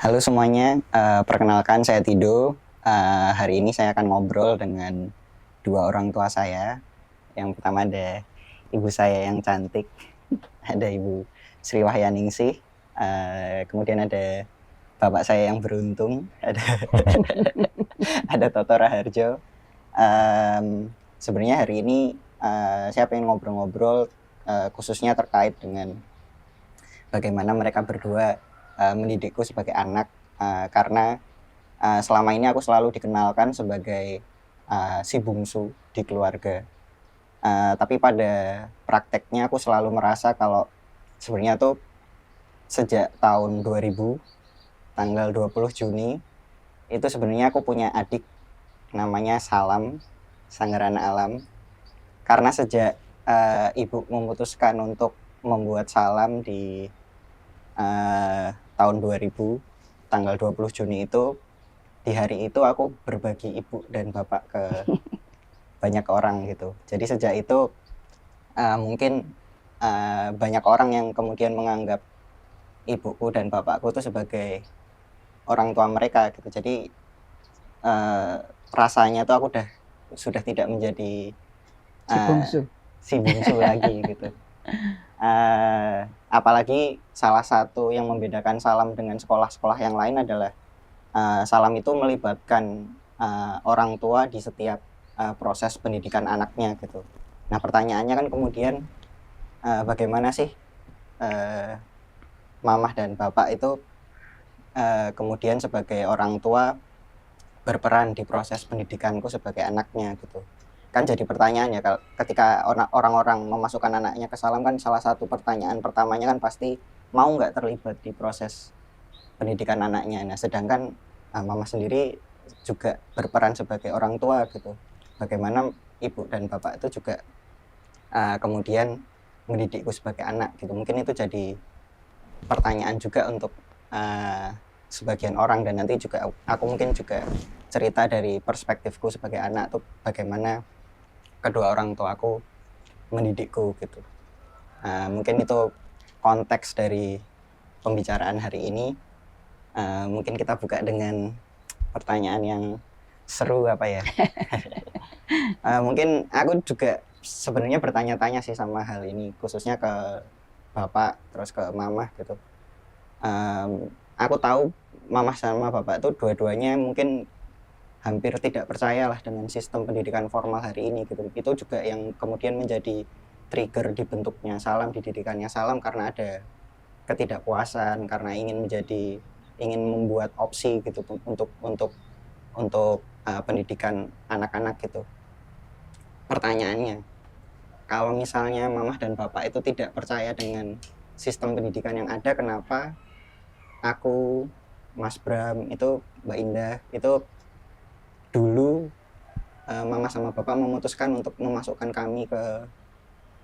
Halo semuanya, perkenalkan saya Tido. Hari ini saya akan ngobrol dengan dua orang tua saya. Yang pertama ada ibu saya yang cantik, ada Ibu Sri Wahyaningsih. Kemudian ada bapak saya yang beruntung, ada ada Toto Raharjo. Sebenarnya hari ini saya pengen ngobrol-ngobrol khususnya terkait dengan bagaimana mereka berdua mendidikku sebagai anak, karena selama ini aku selalu dikenalkan sebagai si bungsu di keluarga. Tapi pada prakteknya aku selalu merasa kalau sebenarnya tuh sejak tahun 2000, tanggal 20 Juni, itu sebenarnya aku punya adik namanya Salam, Sanggarana Alam. Karena sejak ibu memutuskan untuk membuat Salam di tahun 2000, tanggal 20 Juni itu, di hari itu aku berbagi ibu dan bapak ke banyak orang gitu. Jadi sejak itu mungkin banyak orang yang kemudian menganggap ibuku dan bapakku itu sebagai orang tua mereka gitu. Jadi rasanya tuh aku sudah tidak menjadi Si bungsu. si bungsu lagi gitu. Apalagi salah satu yang membedakan Salam dengan sekolah-sekolah yang lain adalah Salam itu melibatkan orang tua di setiap proses pendidikan anaknya gitu. Nah pertanyaannya kan kemudian bagaimana sih mamah dan bapak itu kemudian sebagai orang tua berperan di proses pendidikanku sebagai anaknya gitu. Kan jadi pertanyaan ya, ketika orang-orang memasukkan anaknya ke Salam, kan salah satu pertanyaan pertamanya kan pasti mau nggak terlibat di proses pendidikan anaknya. Nah sedangkan mama sendiri juga berperan sebagai orang tua gitu. Bagaimana ibu dan bapak itu juga kemudian mendidikku sebagai anak gitu. Mungkin itu jadi pertanyaan juga untuk sebagian orang, dan nanti juga aku mungkin juga cerita dari perspektifku sebagai anak tuh bagaimana kedua orang tua aku mendidikku gitu. Mungkin itu konteks dari pembicaraan hari ini. Mungkin kita buka dengan pertanyaan yang seru apa ya. Mungkin aku juga sebenarnya bertanya-tanya sih sama hal ini, khususnya ke bapak terus ke mama gitu. Aku tahu mama sama bapak itu dua-duanya mungkin hampir tidak percaya lah dengan sistem pendidikan formal hari ini gitu. Itu juga yang kemudian menjadi trigger dibentuknya Salam, dididikannya Salam, karena ada ketidakpuasan, karena ingin membuat opsi gitu untuk pendidikan anak-anak gitu. Pertanyaannya, kalau misalnya mamah dan bapak itu tidak percaya dengan sistem pendidikan yang ada, kenapa aku, Mas Bram, itu Mbak Indah, itu dulu mama sama bapak memutuskan untuk memasukkan kami ke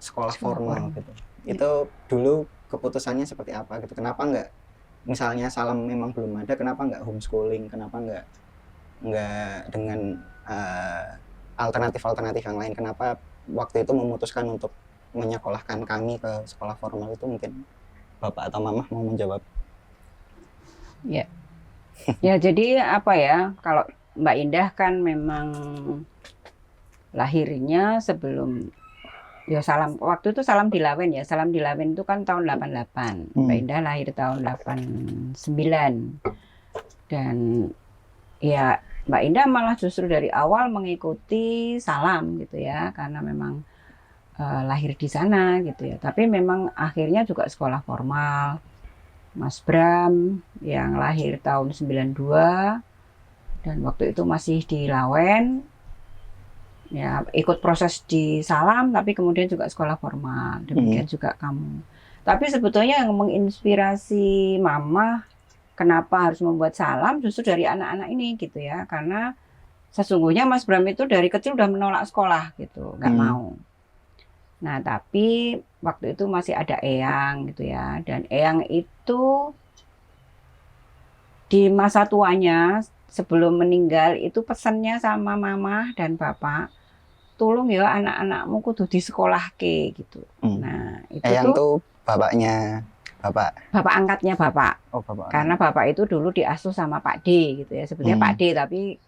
sekolah Sekolah formal formal. gitu. Ya. Itu dulu keputusannya seperti apa gitu? Kenapa nggak, misalnya Salam memang belum ada, kenapa nggak homeschooling? Kenapa nggak dengan alternatif-alternatif yang lain? Kenapa waktu itu memutuskan untuk menyekolahkan kami ke sekolah formal itu? Mungkin bapak atau mamah mau menjawab. Ya. Ya, jadi apa ya? Kalau Mbak Indah kan memang lahirnya sebelum ya Salam, waktu itu Salam Dilawen ya. Salam Dilawen itu kan tahun 88. Mbak Indah lahir tahun 89. Dan ya Mbak Indah malah justru dari awal mengikuti Salam gitu ya, karena memang lahir di sana gitu ya. Tapi memang akhirnya juga sekolah formal. Mas Bram yang lahir tahun 92 dan waktu itu masih di Lawen, ya ikut proses di Salam tapi kemudian juga sekolah formal. Demikian juga kamu. Tapi sebetulnya yang menginspirasi Mama kenapa harus membuat Salam justru dari anak-anak ini gitu ya, karena sesungguhnya Mas Bram itu dari kecil udah menolak sekolah gitu, nggak mau. Nah, tapi waktu itu masih ada Eyang gitu ya, dan Eyang itu di masa tuanya sebelum meninggal itu pesannya sama mama dan bapak, tolong ya anak-anakmu kudu di sekolah ke gitu. Nah, itu Eyang tuh tuh bapaknya bapak angkatnya bapak. Oh, bapak. Karena bapak itu dulu diasuh sama Pak D gitu ya, sebetulnya Pak D, tapi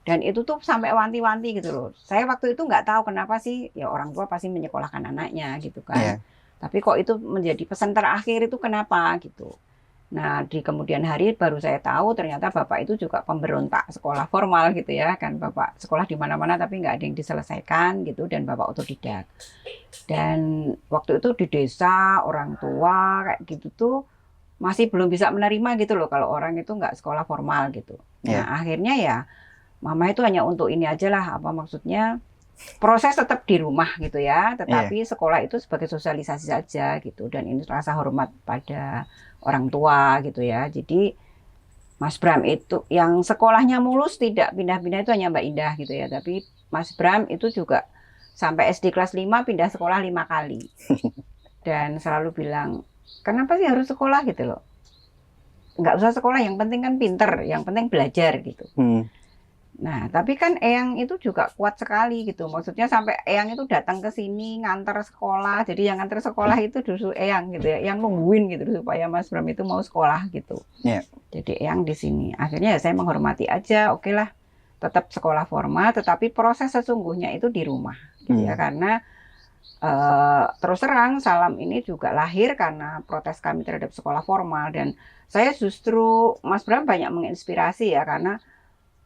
dan itu tuh sampai wanti-wanti gitu loh. Saya waktu itu nggak tahu kenapa sih, ya orang tua pasti menyekolahkan anaknya gitu kan. Iya. Tapi kok itu menjadi pesan terakhir itu kenapa gitu. Nah, di kemudian hari baru saya tahu ternyata bapak itu juga pemberontak sekolah formal gitu ya, kan bapak sekolah di mana-mana tapi nggak ada yang diselesaikan gitu, dan bapak otodidak. Dan waktu itu di desa orang tua kayak gitu tuh masih belum bisa menerima gitu loh kalau orang itu nggak sekolah formal gitu. Iya. Nah, akhirnya ya mama itu hanya untuk ini aja lah, apa maksudnya, proses tetap di rumah gitu ya, tetapi sekolah itu sebagai sosialisasi saja gitu, dan ini rasa hormat pada orang tua gitu ya. Jadi Mas Bram itu yang sekolahnya mulus tidak pindah-pindah itu hanya Mbak Indah gitu ya, tapi Mas Bram itu juga sampai SD kelas 5 pindah sekolah 5 kali. Dan selalu bilang, kenapa sih harus sekolah gitu loh? Nggak usah sekolah, yang penting kan pinter, yang penting belajar gitu. Nah, tapi kan Eyang itu juga kuat sekali gitu. Maksudnya sampai Eyang itu datang ke sini nganter sekolah. Jadi yang nganter sekolah itu justru Eyang gitu ya. Yang nungguin gitu supaya Mas Bram itu mau sekolah gitu. Jadi Eyang di sini. Akhirnya ya saya menghormati aja. Oke lah, tetap sekolah formal, tetapi proses sesungguhnya itu di rumah gitu ya. Karena terus terang Salam ini juga lahir karena protes kami terhadap sekolah formal, dan saya justru Mas Bram banyak menginspirasi ya, karena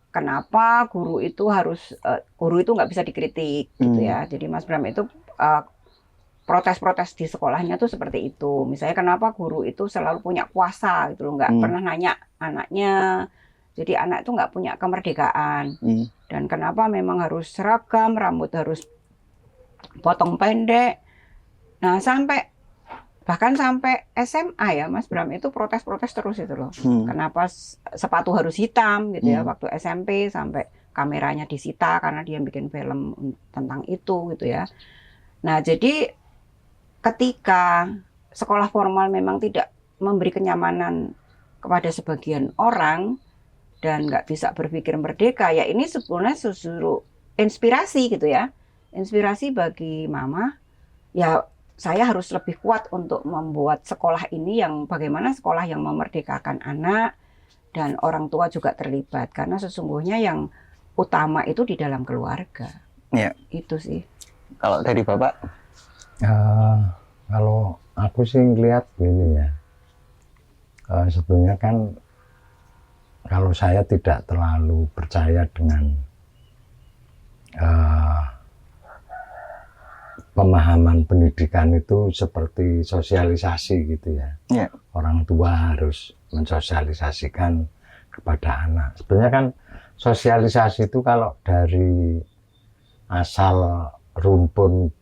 kenapa guru itu nggak bisa dikritik gitu ya. Jadi Mas Bram itu protes-protes di sekolahnya tuh seperti itu. Misalnya kenapa guru itu selalu punya kuasa gitu loh, nggak pernah nanya anaknya. Jadi anak itu nggak punya kemerdekaan. Dan kenapa memang harus seragam, rambut harus potong pendek. Nah, bahkan sampai SMA ya Mas Bram itu protes-protes terus itu loh. Kenapa sepatu harus hitam gitu ya, waktu SMP sampai kameranya disita karena dia bikin film tentang itu gitu ya. Nah, jadi ketika sekolah formal memang tidak memberi kenyamanan kepada sebagian orang dan nggak bisa berpikir merdeka, ya ini sebenarnya justru inspirasi gitu ya. Inspirasi bagi mama, ya saya harus lebih kuat untuk membuat sekolah ini yang bagaimana sekolah yang memerdekakan anak dan orang tua juga terlibat, karena sesungguhnya yang utama itu di dalam keluarga. Ya. Itu sih. Kalau dari Bapak? Kalau aku sih ngeliat gini ya, sebetulnya kan kalau saya tidak terlalu percaya dengan pemahaman pendidikan itu seperti sosialisasi gitu ya. Orang tua harus mensosialisasikan kepada anak. Sebenarnya kan sosialisasi itu kalau dari asal rumpun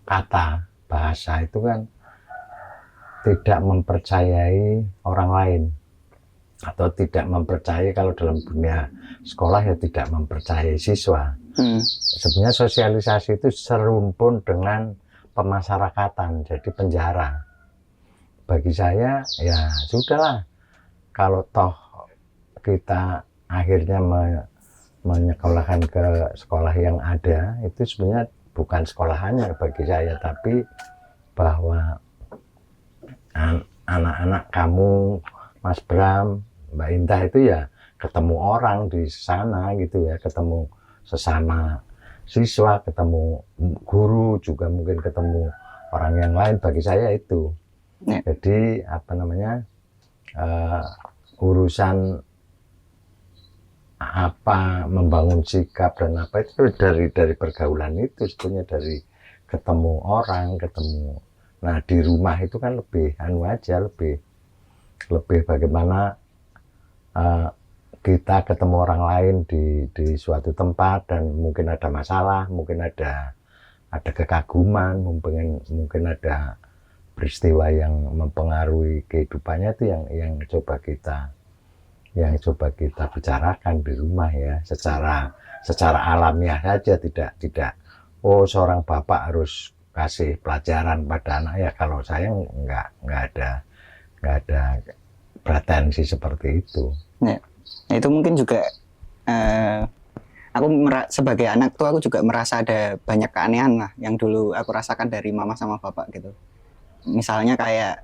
kata bahasa itu kan tidak mempercayai orang lain, atau tidak mempercayai, kalau dalam dunia sekolah ya tidak mempercayai siswa. Sebenarnya sosialisasi itu serumpun dengan pemasyarakatan, jadi penjara. Bagi saya ya sudahlah, kalau toh kita akhirnya menyekolahkan ke sekolah yang ada, itu sebenarnya bukan sekolahannya bagi saya, tapi bahwa anak-anak kamu, Mas Bram, Mbak Indah itu ya ketemu orang di sana gitu ya, ketemu sesama siswa, ketemu guru, juga mungkin ketemu orang yang lain. Bagi saya itu jadi apa namanya, urusan apa membangun sikap dan apa itu dari pergaulan itu, sebetulnya dari ketemu orang, ketemu. Nah di rumah itu kan lebih lebih bagaimana kita ketemu orang lain di suatu tempat, dan mungkin ada masalah, mungkin ada kekaguman, mungkin ada peristiwa yang mempengaruhi kehidupannya, itu yang coba kita bicarakan di rumah ya, secara alamiah saja, tidak seorang bapak harus kasih pelajaran pada anak ya. Kalau saya nggak ada pretensi seperti itu. Nah, itu mungkin juga aku sebagai anak tua, aku juga merasa ada banyak keanehan lah yang dulu aku rasakan dari mama sama bapak gitu. Misalnya kayak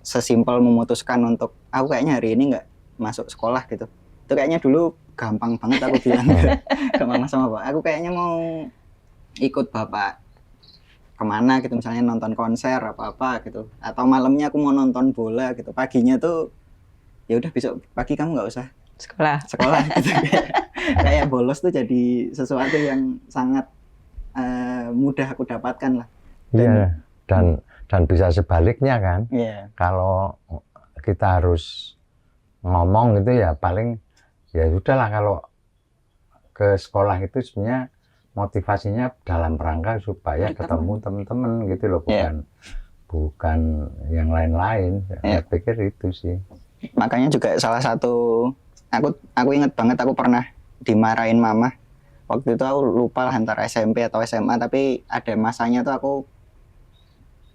sesimpel memutuskan untuk aku kayaknya hari ini nggak masuk sekolah gitu. Itu kayaknya dulu gampang banget aku bilang ke mama sama bapak. Aku kayaknya mau ikut bapak kemana gitu, misalnya nonton konser apa-apa gitu. Atau malamnya aku mau nonton bola gitu. Paginya tuh ya udah besok pagi kamu nggak usah sekolah gitu. Kayak bolos tuh jadi sesuatu yang sangat mudah aku dapatkan lah. Iya, dan bisa sebaliknya kan. Iya. Kalau kita harus ngomong gitu ya paling ya sudahlah, kalau ke sekolah itu sebenarnya motivasinya dalam rangka supaya ketemu teman-teman gitu loh, bukan yang lain-lain. Saya pikir itu sih. Makanya juga salah satu aku ingat banget aku pernah dimarahin mama. Waktu itu aku lupa lah antara SMP atau SMA, tapi ada masanya tuh aku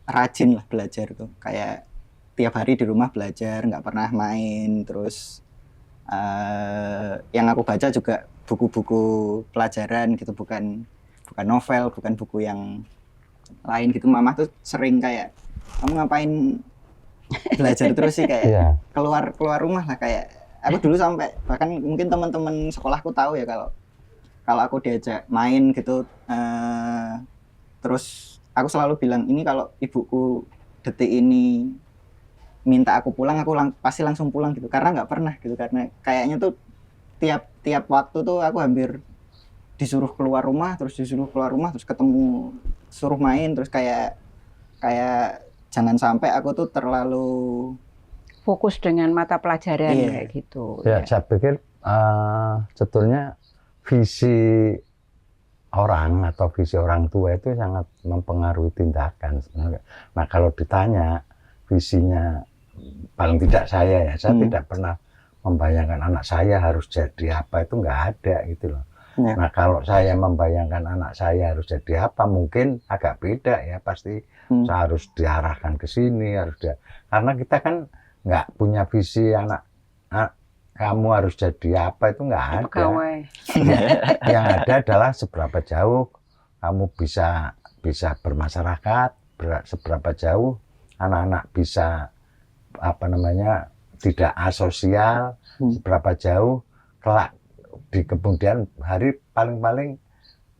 rajin lah belajar tuh, kayak tiap hari di rumah belajar, nggak pernah main. Terus yang aku baca juga buku-buku pelajaran gitu, bukan novel, bukan buku yang lain gitu. Mama tuh sering kayak, kamu ngapain belajar terus sih, kayak keluar rumah lah. Kayak aku dulu sampai bahkan mungkin teman-teman sekolahku tahu ya kalau aku diajak main gitu, terus aku selalu bilang, ini kalau ibuku detik ini minta aku pulang, aku pasti langsung pulang gitu, karena nggak pernah gitu. Karena kayaknya tuh tiap waktu tuh aku hampir disuruh keluar rumah, terus ketemu, suruh main, terus kayak jangan sampai aku tuh terlalu fokus dengan mata pelajaran kayak gitu. Ya, saya pikir sebetulnya visi orang atau visi orang tua itu sangat mempengaruhi tindakan sebenarnya. Nah, kalau ditanya visinya, paling tidak saya tidak pernah membayangkan anak saya harus jadi apa, itu nggak ada gitu loh. Nah, kalau saya membayangkan anak saya harus jadi apa, mungkin agak beda ya, pasti saya harus diarahkan ke sini, karena kita kan nggak punya visi anak kamu harus jadi apa, itu nggak ada. Yang ada adalah seberapa jauh kamu bisa bermasyarakat, seberapa jauh anak-anak bisa tidak asosial, seberapa jauh kelak di kemudian hari paling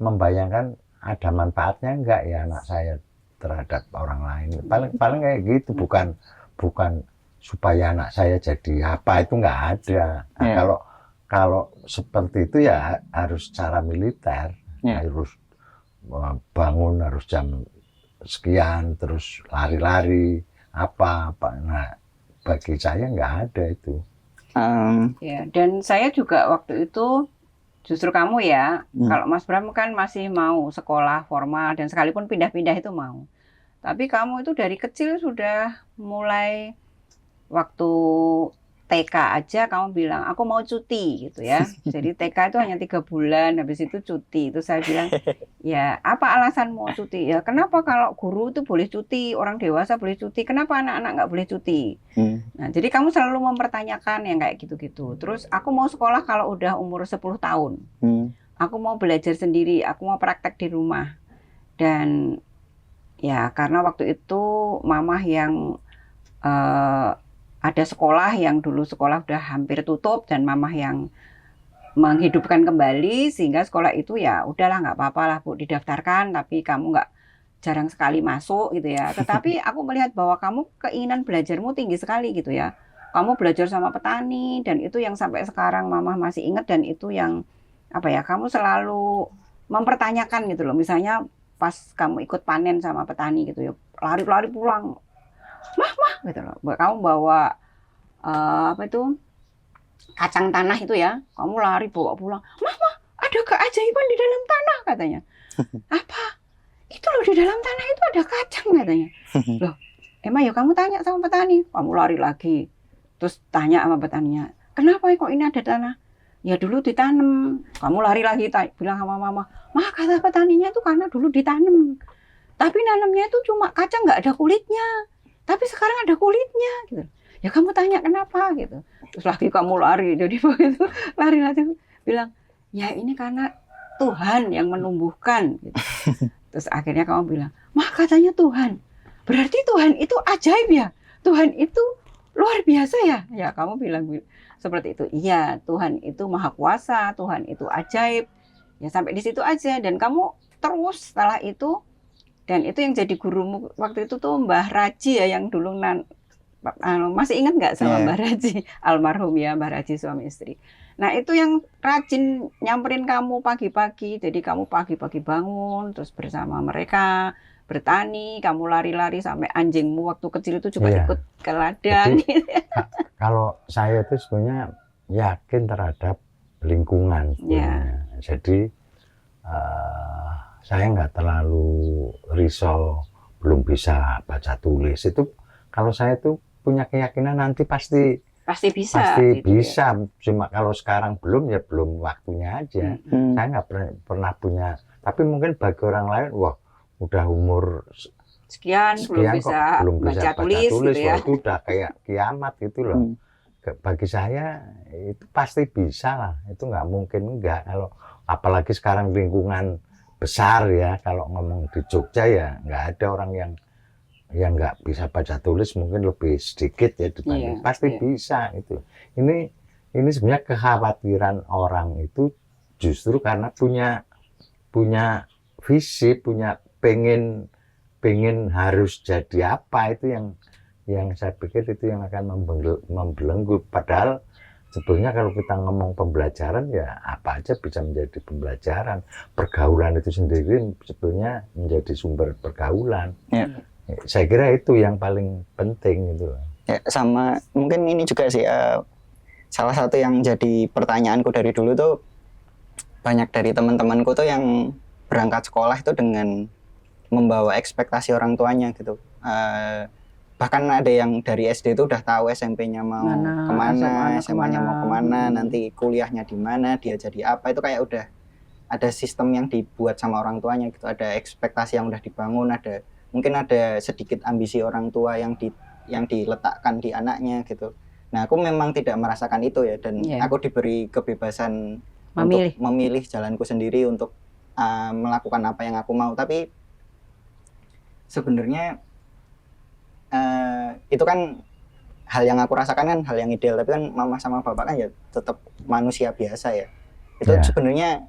membayangkan ada manfaatnya enggak ya anak saya terhadap orang lain. Paling kayak gitu, bukan supaya anak saya jadi apa, itu nggak ada. Nah, kalau seperti itu ya harus secara militer, harus bangun harus jam sekian, terus lari-lari apa. Nah, bagi saya nggak ada itu. Ya, dan saya juga waktu itu justru kamu ya, kalau Mas Bram kan masih mau sekolah formal dan sekalipun pindah-pindah itu mau. Tapi kamu itu dari kecil sudah mulai, waktu TK aja kamu bilang aku mau cuti gitu ya. Jadi TK itu hanya 3 bulan, habis itu cuti. Itu saya bilang, ya apa alasan mau cuti? Ya kenapa kalau guru itu boleh cuti, orang dewasa boleh cuti, kenapa anak-anak nggak boleh cuti? Nah, jadi kamu selalu mempertanyakan yang kayak gitu-gitu. Terus aku mau sekolah kalau udah umur 10 tahun. Aku mau belajar sendiri, aku mau praktek di rumah. Dan ya karena waktu itu mamah yang ada sekolah yang dulu sekolah udah hampir tutup dan mamah yang menghidupkan kembali, sehingga sekolah itu ya udahlah nggak apa-apa lah Bu, didaftarkan, tapi kamu nggak, jarang sekali masuk gitu ya. Tetapi aku melihat bahwa kamu keinginan belajarmu tinggi sekali gitu ya. Kamu belajar sama petani dan itu yang sampai sekarang mamah masih ingat, dan itu yang kamu selalu mempertanyakan gitu loh. Misalnya pas kamu ikut panen sama petani gitu ya, lari-lari pulang, mah gitu loh. Kamu bawa kacang tanah itu ya, kamu lari bawa pulang, mah ada keajaiban di dalam tanah katanya. Apa? Itu loh, di dalam tanah itu ada kacang katanya. Loh, emang ya kamu tanya sama petani, kamu lari lagi, terus tanya sama petaninya, kenapa kok ini ada tanah? Ya dulu ditanam. Kamu lari lagi bilang sama mama, kata petaninya itu karena dulu ditanam, tapi nanamnya itu cuma kacang, nggak ada kulitnya. Tapi sekarang ada kulitnya gitu. Ya kamu tanya kenapa gitu. Terus lagi kamu lari. Jadi begitu lari bilang, ya ini karena Tuhan yang menumbuhkan gitu. Terus akhirnya kamu bilang, katanya Tuhan. berarti Tuhan itu ajaib ya, Tuhan itu luar biasa ya. Ya kamu bilang seperti itu. Iya, Tuhan itu maha kuasa, Tuhan itu ajaib. Ya sampai di situ aja, dan kamu terus setelah itu. Dan itu yang jadi gurumu waktu itu tuh Mbah Raji ya, yang dulu masih ingat nggak sama Mbah Raji, almarhum ya, Mbah Raji suami istri. Nah itu yang rajin nyamperin kamu pagi-pagi, jadi kamu pagi-pagi bangun terus bersama mereka bertani, kamu lari-lari sampai anjingmu waktu kecil itu juga ikut ke ladang. Jadi, kalau saya itu sebenarnya yakin terhadap lingkungan sebenarnya. Jadi saya nggak terlalu risau belum bisa baca tulis. Itu kalau saya tuh punya keyakinan nanti pasti bisa gitu ya. Cuma kalau sekarang belum, ya belum waktunya aja. Saya nggak pernah punya, tapi mungkin bagi orang lain, wah udah umur sekian belum bisa baca tulis gitu ya. Itu udah kayak kiamat gitu loh. Bagi saya itu pasti bisa lah, itu nggak mungkin enggak. Kalau apalagi sekarang lingkungan besar ya, kalau ngomong di Jogja ya nggak ada orang yang nggak bisa baca tulis, mungkin lebih sedikit ya dibanding pasti bisa itu. Ini sebenarnya kekhawatiran orang itu justru karena punya visi, punya pengen harus jadi apa, itu yang saya pikir itu yang akan membelenggu. Padahal sebetulnya kalau kita ngomong pembelajaran ya apa aja bisa menjadi pembelajaran. Pergaulan itu sendiri sebetulnya menjadi sumber pergaulan. Saya kira itu yang paling penting gitu. Ya, sama mungkin ini juga sih salah satu yang jadi pertanyaanku dari dulu tuh, banyak dari teman-temanku tuh yang berangkat sekolah itu dengan membawa ekspektasi orang tuanya gitu. Bahkan ada yang dari SD itu udah tahu SMP-nya mau kemana, SMA-nya mau kemana, nanti kuliahnya di mana, dia jadi apa, itu kayak udah ada sistem yang dibuat sama orang tuanya gitu, ada ekspektasi yang udah dibangun, mungkin ada sedikit ambisi orang tua yang diletakkan di anaknya gitu. Nah aku memang tidak merasakan itu ya, dan aku diberi kebebasan untuk memilih jalanku sendiri untuk melakukan apa yang aku mau. Tapi sebenarnya itu kan hal yang aku rasakan kan hal yang ideal, tapi kan mama sama bapak kan ya tetap manusia biasa ya. Itu sebenarnya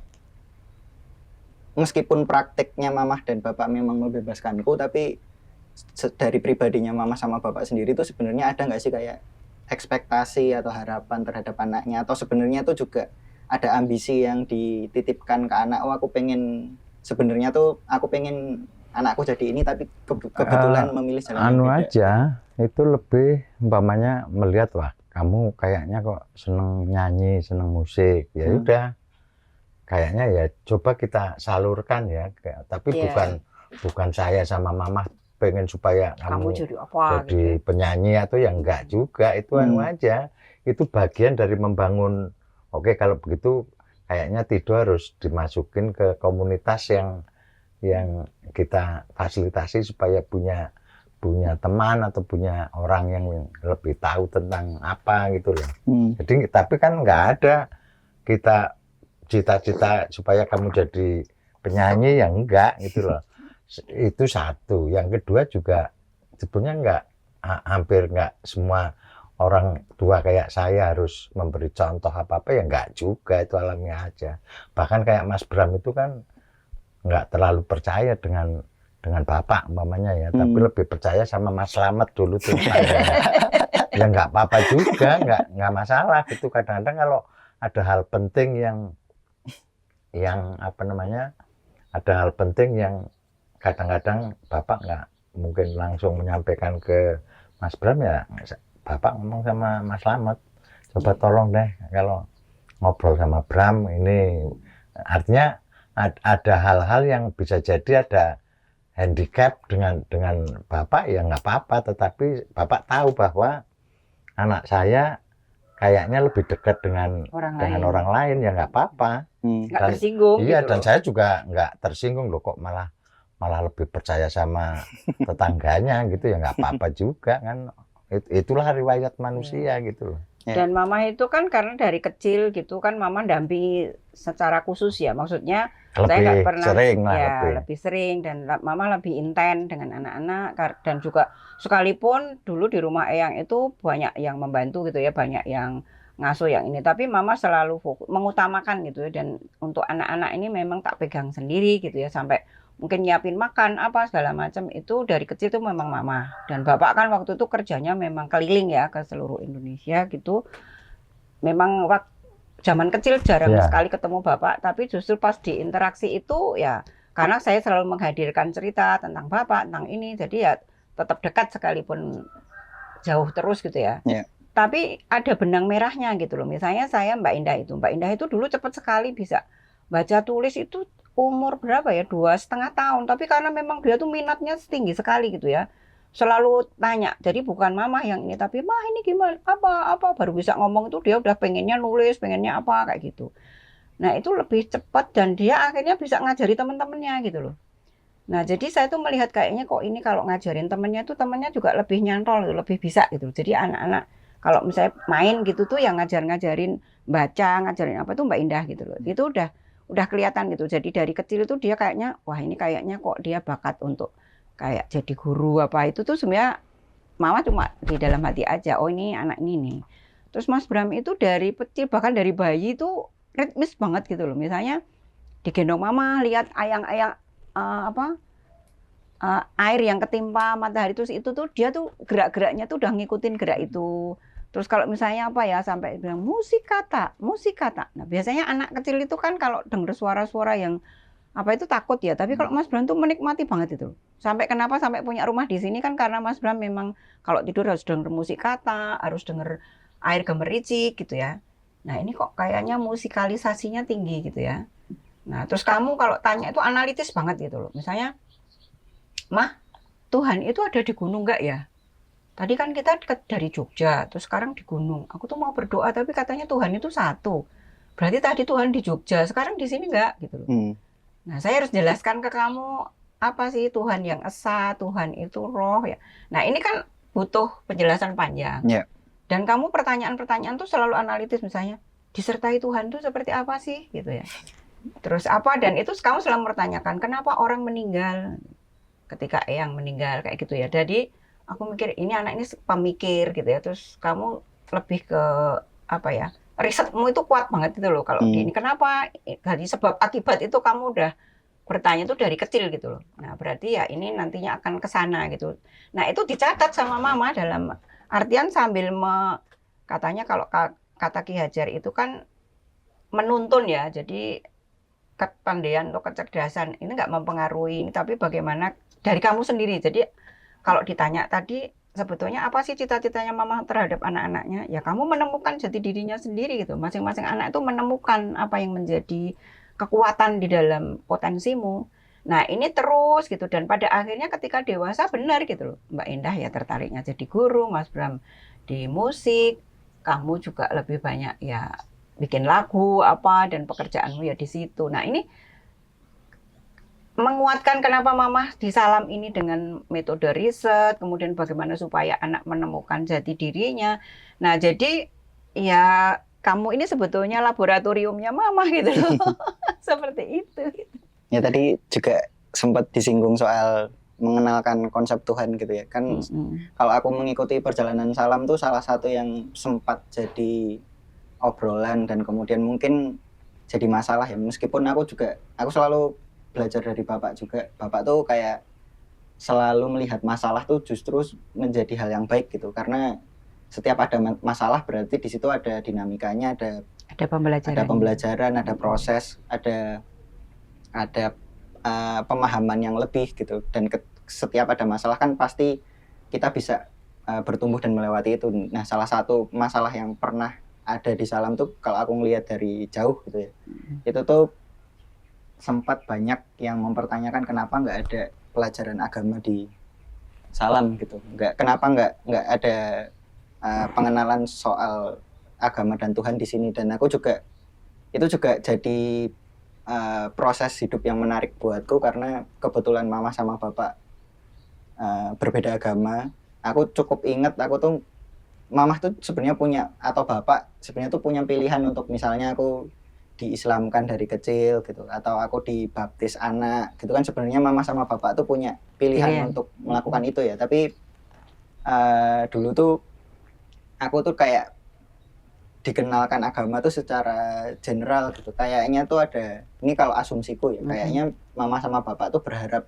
meskipun prakteknya mama dan bapak memang membebaskanku, tapi dari pribadinya mama sama bapak sendiri itu sebenarnya ada nggak sih kayak ekspektasi atau harapan terhadap anaknya, atau sebenarnya itu juga ada ambisi yang dititipkan ke anak, aku pengen anakku jadi ini, tapi kebetulan memilih jalan yang beda. Aja itu lebih umpamanya melihat, wah kamu kayaknya kok seneng nyanyi, seneng musik, ya udah kayaknya ya coba kita salurkan ya. Tapi bukan saya sama mama pengen supaya kamu jadi apa jadi gitu, penyanyi atau yang enggak juga, itu aja. Itu bagian dari membangun. Oke, kalau begitu kayaknya Tido harus dimasukin ke komunitas yang kita fasilitasi supaya punya teman atau punya orang yang lebih tahu tentang apa gitu loh. Jadi tapi kan nggak ada kita cita-cita supaya kamu jadi penyanyi, yang enggak gitu loh. Itu satu. Yang kedua juga sebenarnya hampir nggak semua orang tua kayak saya harus memberi contoh apa-apa, ya enggak juga, itu alamiah aja. Bahkan kayak Mas Bram itu kan nggak terlalu percaya dengan bapak umpamanya ya, tapi lebih percaya sama Mas Slamet dulu tuh. Ya nggak apa-apa juga, nggak masalah gitu. Kadang-kadang kalau ada hal penting yang apa namanya, ada hal penting yang kadang-kadang bapak nggak mungkin langsung menyampaikan ke Mas Bram, ya bapak ngomong sama Mas Slamet, coba tolong deh kalau ngobrol sama Bram ini, artinya ada hal-hal yang bisa jadi ada handicap dengan bapak, ya nggak apa-apa, tetapi bapak tahu bahwa anak saya kayaknya lebih dekat dengan orang lain, ya nggak apa-apa. Nggak tersinggung. Iya, gitu dan saya juga nggak tersinggung loh, kok malah lebih percaya sama tetangganya gitu, ya nggak apa-apa juga kan. Itulah riwayat manusia gitu loh. Dan mama itu kan karena dari kecil gitu kan mama dampingi secara khusus ya. Maksudnya saya nggak Lebih pernah sering lah, ya lebih. lebih sering dan mama lebih inten dengan anak-anak dan juga sekalipun dulu di rumah Eyang itu banyak yang membantu gitu ya, banyak yang ngasuh yang ini. Tapi mama selalu fokus mengutamakan gitu ya dan untuk anak-anak ini memang tak pegang sendiri gitu ya sampai mungkin nyiapin makan apa segala macam itu dari kecil tuh memang mama dan bapak kan waktu itu kerjanya memang keliling ya ke seluruh Indonesia gitu memang waktu zaman kecil jarang sekali ketemu bapak tapi justru pas di interaksi itu ya karena saya selalu menghadirkan cerita tentang bapak tentang ini jadi ya tetap dekat sekalipun jauh terus gitu ya. Tapi ada benang merahnya gitu loh misalnya saya Mbak Indah itu dulu cepat sekali bisa baca tulis itu umur berapa ya 2,5 tahun tapi karena memang dia tuh minatnya tinggi sekali gitu ya selalu tanya jadi bukan mama yang ini tapi mah ini gimana apa baru bisa ngomong itu dia udah pengennya nulis pengennya apa kayak gitu nah itu lebih cepat dan dia akhirnya bisa ngajari teman-temannya gitu loh nah jadi saya tuh melihat kayaknya kok ini kalau ngajarin temennya tuh temennya juga lebih nyantol gitu, lebih bisa gitu jadi anak-anak kalau misalnya main gitu tuh yang ngajarin baca ngajarin apa tuh Mbak Indah gitu loh itu udah kelihatan gitu. Jadi dari kecil itu dia kayaknya wah ini kayaknya kok dia bakat untuk kayak jadi guru apa itu tuh sebenarnya mama cuma di dalam hati aja. Oh ini anak ini nih. Terus Mas Bram itu dari kecil bahkan dari bayi itu ritmis banget gitu loh. Misalnya digendong mama lihat ayang-ayang air yang ketimpa matahari terus itu tuh dia tuh gerak-geraknya tuh udah ngikutin gerak itu. Terus kalau misalnya apa ya sampai bilang musik kata. Nah biasanya anak kecil itu kan kalau dengar suara-suara yang apa itu takut ya. Tapi kalau Mas Bram tuh menikmati banget itu. Sampai kenapa sampai punya rumah di sini kan karena Mas Bram memang kalau tidur harus denger musik kata, harus denger air gemericik gitu ya. Nah ini kok kayaknya musikalisasinya tinggi gitu ya. Nah terus kamu kalau tanya itu analitis banget gitu loh. Misalnya, Mah Tuhan itu ada di gunung nggak ya? Tadi kan kita dari Jogja, terus sekarang di gunung. Aku tuh mau berdoa, tapi katanya Tuhan itu satu. Berarti tadi Tuhan di Jogja, sekarang di sini enggak gitu loh. Nah, saya harus jelaskan ke kamu apa sih Tuhan yang esa, Tuhan itu roh ya. Nah, ini kan butuh penjelasan panjang. Dan kamu pertanyaan-pertanyaan tuh selalu analitis misalnya, disertai Tuhan tuh seperti apa sih gitu ya. Terus apa dan itu kamu selalu mempertanyakan kenapa orang meninggal ketika Eyang meninggal kayak gitu ya. Jadi aku mikir ini anak ini pemikir gitu ya terus kamu lebih ke apa ya risetmu itu kuat banget gitu loh kalau ini kenapa dari sebab akibat itu kamu udah bertanya tuh dari kecil gitu loh nah berarti ya ini nantinya akan kesana gitu nah itu dicatat sama mama dalam artian sambil katanya kalau kata Ki Hajar itu kan menuntun ya jadi kepandaian atau kecerdasan ini nggak mempengaruhi tapi bagaimana dari kamu sendiri jadi kalau ditanya tadi sebetulnya apa sih cita-citanya mama terhadap anak-anaknya? Ya kamu menemukan jati dirinya sendiri gitu. Masing-masing anak itu menemukan apa yang menjadi kekuatan di dalam potensimu. Nah ini terus gitu dan pada akhirnya ketika dewasa benar gitu loh. Mbak Indah ya tertariknya jadi guru, Mas Bram di musik, kamu juga lebih banyak ya bikin lagu apa dan pekerjaanmu ya di situ. Nah ini menguatkan kenapa mama di Salam ini dengan metode riset, kemudian bagaimana supaya anak menemukan jati dirinya. Nah, jadi ya kamu ini sebetulnya laboratoriumnya mama gitu loh. Seperti itu. Ya tadi juga sempat disinggung soal mengenalkan konsep Tuhan gitu ya. Kan kalau aku mengikuti perjalanan Salam tuh salah satu yang sempat jadi obrolan dan kemudian mungkin jadi masalah ya. Meskipun aku selalu belajar dari bapak juga. Bapak tuh kayak selalu melihat masalah tuh justru menjadi hal yang baik gitu. Karena setiap ada masalah berarti di situ ada dinamikanya, ada pembelajaran, ada proses, ada pemahaman yang lebih gitu. Dan setiap ada masalah kan pasti kita bisa bertumbuh dan melewati itu. Nah, salah satu masalah yang pernah ada di Salam tuh kalau aku ngelihat dari jauh gitu ya. Itu tuh sempat banyak yang mempertanyakan kenapa nggak ada pelajaran agama di Salam gitu, kenapa nggak ada pengenalan soal agama dan Tuhan di sini. Dan aku juga itu juga jadi proses hidup yang menarik buatku karena kebetulan mama sama bapak berbeda agama. Aku cukup ingat aku tuh mamah tuh sebenarnya punya, atau bapak sebenarnya tuh punya pilihan untuk misalnya aku diislamkan dari kecil gitu, atau aku dibaptis anak gitu kan, sebenarnya mama sama bapak tuh punya pilihan untuk melakukan itu ya. Tapi dulu tuh aku tuh kayak dikenalkan agama tuh secara general gitu, kayaknya tuh ada, ini kalau asumsiku ya, kayaknya mama sama bapak tuh berharap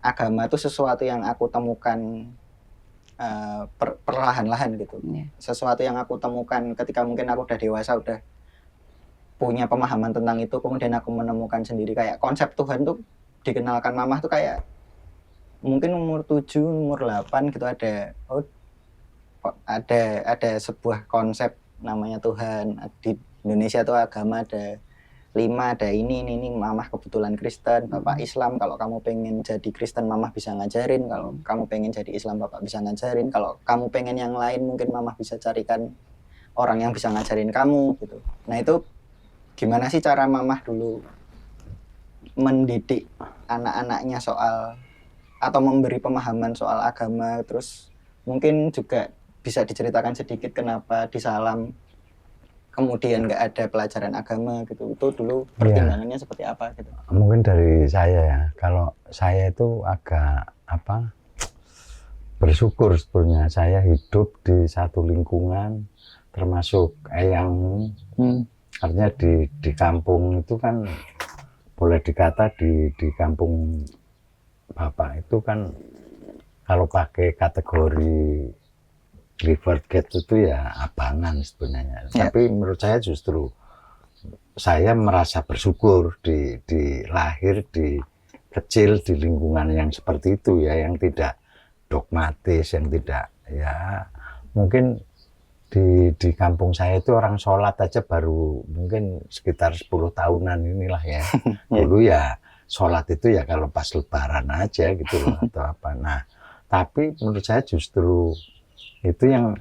agama tuh sesuatu yang aku temukan perlahan-lahan gitu, sesuatu yang aku temukan ketika mungkin aku udah dewasa, udah punya pemahaman tentang itu, kemudian aku menemukan sendiri. Kayak konsep Tuhan tuh dikenalkan mamah tuh kayak mungkin umur 7, umur 8 gitu, ada sebuah konsep namanya Tuhan. Di Indonesia tuh agama ada 5, ada ini mamah kebetulan Kristen, bapak Islam. Kalau kamu pengen jadi Kristen, mamah bisa ngajarin. Kalau kamu pengen jadi Islam, bapak bisa ngajarin. Kalau kamu pengen yang lain, mungkin mamah bisa carikan orang yang bisa ngajarin kamu gitu. Nah itu gimana sih cara mamah dulu mendidik anak-anaknya soal, atau memberi pemahaman soal agama? Terus mungkin juga bisa diceritakan sedikit kenapa di Salam kemudian nggak ada pelajaran agama gitu, itu dulu pertimbangannya seperti apa gitu? Mungkin dari saya ya, kalau saya itu agak bersyukur sebetulnya saya hidup di satu lingkungan termasuk eyang. Artinya di kampung itu kan boleh dikata di kampung bapak itu kan kalau pakai kategori Clifford Gate itu ya abangan sebenarnya. Tapi menurut saya justru saya merasa bersyukur di lahir di kecil di lingkungan yang seperti itu ya, yang tidak dogmatis, yang tidak ya mungkin di kampung saya itu orang sholat aja baru mungkin sekitar 10 tahunan inilah ya. Dulu ya sholat itu ya kalau pas lebaran aja gitu loh atau apa. Nah, tapi menurut saya justru itu yang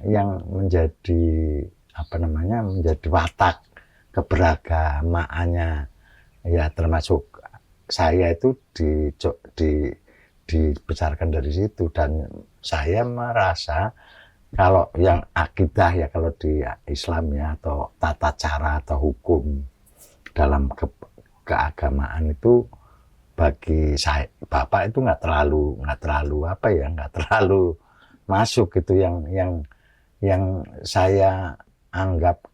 menjadi menjadi watak keberagamaannya ya, termasuk saya itu dibesarkan dari situ. Dan saya merasa kalau yang akidah ya, kalau di Islam ya, atau tata cara atau hukum dalam keagamaan itu bagi saya bapak itu nggak terlalu masuk gitu. Yang saya anggap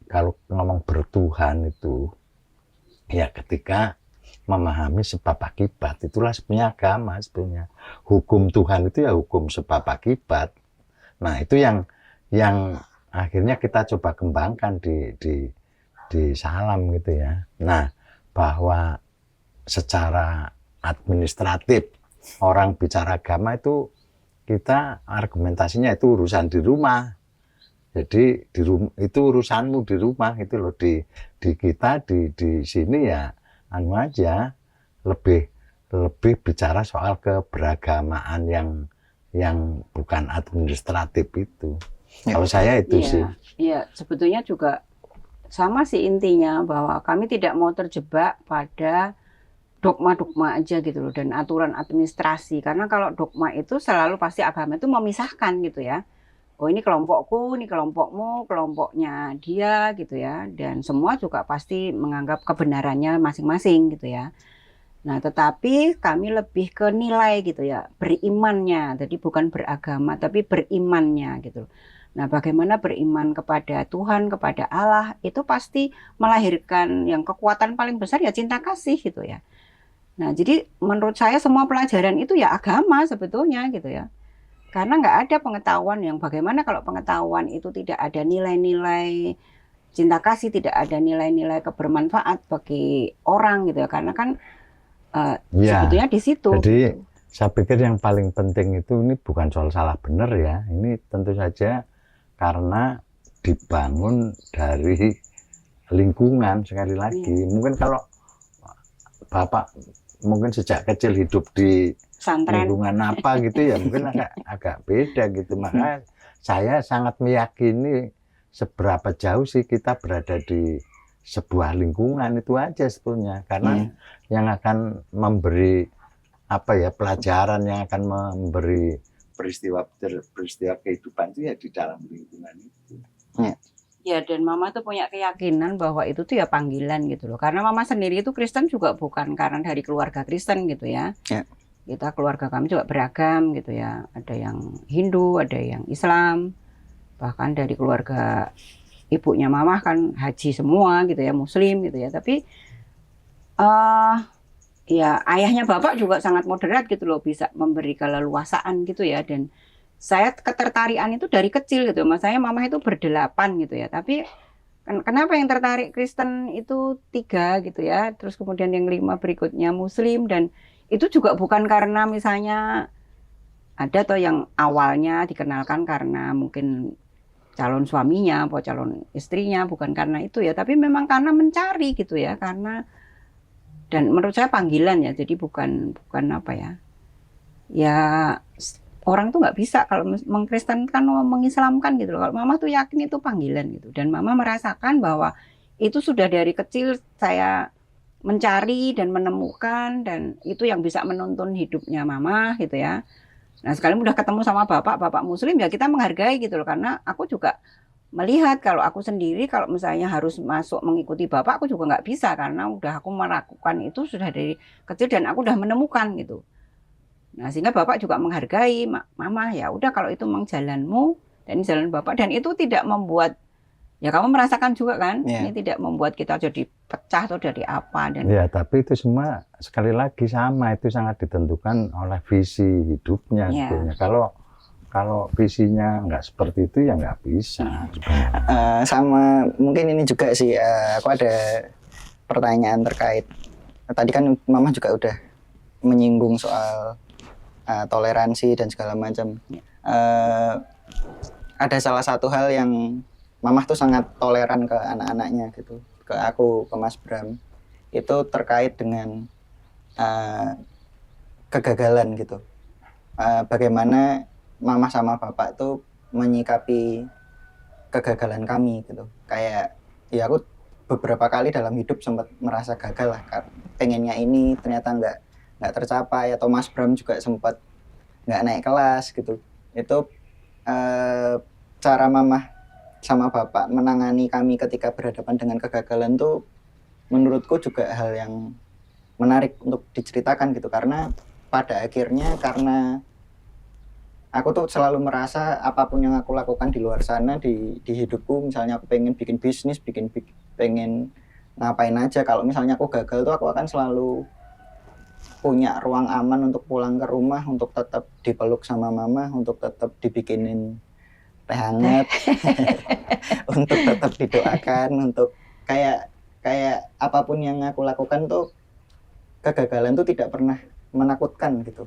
kalau ngomong bertuhan itu ya ketika memahami sebab akibat, itulah sebenarnya agama. Sebenarnya hukum Tuhan itu ya hukum sebab akibat. Nah itu yang akhirnya kita coba kembangkan di Salam gitu ya. Nah bahwa secara administratif orang bicara agama itu kita argumentasinya itu urusan di rumah. Jadi itu urusanmu di rumah itu loh. Di kita di sini ya aja lebih bicara soal keberagamaan yang bukan administratif itu. Kalau saya itu sih. Iya, sebetulnya juga sama sih intinya, bahwa kami tidak mau terjebak pada dogma-dogma aja gitu loh, dan aturan administrasi. Karena kalau dogma itu selalu pasti agama itu memisahkan gitu ya. Oh ini kelompokku, ini kelompokmu, kelompoknya dia gitu ya. Dan semua juga pasti menganggap kebenarannya masing-masing gitu ya. Nah, tetapi kami lebih ke nilai gitu ya, berimannya. Jadi bukan beragama, tapi berimannya gitu. Nah, bagaimana beriman kepada Tuhan, kepada Allah, itu pasti melahirkan yang kekuatan paling besar ya cinta kasih gitu ya. Nah, jadi menurut saya semua pelajaran itu ya agama sebetulnya gitu ya. Karena nggak ada pengetahuan yang bagaimana kalau pengetahuan itu tidak ada nilai-nilai cinta kasih, tidak ada nilai-nilai kebermanfaat bagi orang gitu ya. Karena kan sebetulnya di situ. Jadi saya pikir yang paling penting itu ini bukan soal salah benar ya. Ini tentu saja karena dibangun dari lingkungan sekali lagi. Mungkin kalau Bapak mungkin sejak kecil hidup di pesantren, lingkungan apa gitu ya mungkin agak beda gitu. Maka saya sangat meyakini seberapa jauh sih kita berada di sebuah lingkungan itu aja sebetulnya. Karena yang akan memberi pelajaran, yang akan memberi peristiwa kehidupan itu ya di dalam lingkungan itu. Ya, dan mama tuh punya keyakinan bahwa itu tuh ya panggilan gitu loh. Karena mama sendiri itu Kristen juga bukan karena dari keluarga Kristen gitu ya. Ya. Kita keluarga kami juga beragam gitu ya. Ada yang Hindu, ada yang Islam. Bahkan dari keluarga ibunya mama kan haji semua gitu ya, Muslim gitu ya. Tapi ya ayahnya bapak juga sangat moderat gitu loh, bisa memberi keleluasaan gitu ya. Dan saya ketertarikan itu dari kecil gitu. Mas saya mama itu berdelapan gitu ya. Tapi kenapa yang tertarik Kristen itu 3 gitu ya. Terus kemudian yang 5 berikutnya Muslim. Dan itu juga bukan karena misalnya ada toh yang awalnya dikenalkan karena mungkin calon suaminya atau calon istrinya, bukan karena itu ya. Tapi memang karena mencari gitu ya. Karena, dan menurut saya panggilan ya. Jadi bukan apa ya. Ya orang tuh nggak bisa kalau mengkristenkan, mengislamkan gitu loh. Kalau mama tuh yakin itu panggilan gitu. Dan mama merasakan bahwa itu sudah dari kecil saya mencari dan menemukan, dan itu yang bisa menuntun hidupnya mama gitu ya. Nah sekali udah ketemu sama bapak Muslim ya kita menghargai gitu loh. Karena aku juga melihat kalau aku sendiri kalau misalnya harus masuk mengikuti bapak, aku juga nggak bisa karena udah aku melakukan itu sudah dari kecil dan aku udah menemukan gitu. Nah, sehingga bapak juga menghargai, mama ya udah kalau itu memang jalanmu dan ini jalan bapak, dan itu tidak membuat, ya kamu merasakan juga kan, ini tidak membuat kita jadi pecah atau dari apa. Dan ya, tapi itu semua sekali lagi sama, itu sangat ditentukan oleh visi hidupnya. Sebetulnya. Kalau visinya nggak seperti itu ya nggak bisa. Sama mungkin ini juga sih, aku ada pertanyaan terkait, tadi kan mama juga udah menyinggung soal toleransi dan segala macam. Ada salah satu hal yang mamah tuh sangat toleran ke anak-anaknya gitu, ke aku, ke Mas Bram, itu terkait dengan kegagalan gitu. Bagaimana mamah sama bapak tuh menyikapi kegagalan kami gitu. Kayak ya aku beberapa kali dalam hidup sempat merasa gagal lah, pengennya ini ternyata nggak tercapai, atau Mas Bram juga sempat nggak naik kelas gitu. Itu cara mamah sama bapak menangani kami ketika berhadapan dengan kegagalan tuh menurutku juga hal yang menarik untuk diceritakan gitu. Karena pada akhirnya karena aku tuh selalu merasa apapun yang aku lakukan di luar sana di hidupku, misalnya aku pengen bikin bisnis, pengen ngapain aja, kalau misalnya aku gagal tuh aku akan selalu punya ruang aman untuk pulang ke rumah, untuk tetap dipeluk sama mama, untuk tetap dibikinin teh hangat, untuk tetap didoakan, untuk kayak apapun yang aku lakukan tuh kegagalan tuh tidak pernah menakutkan gitu.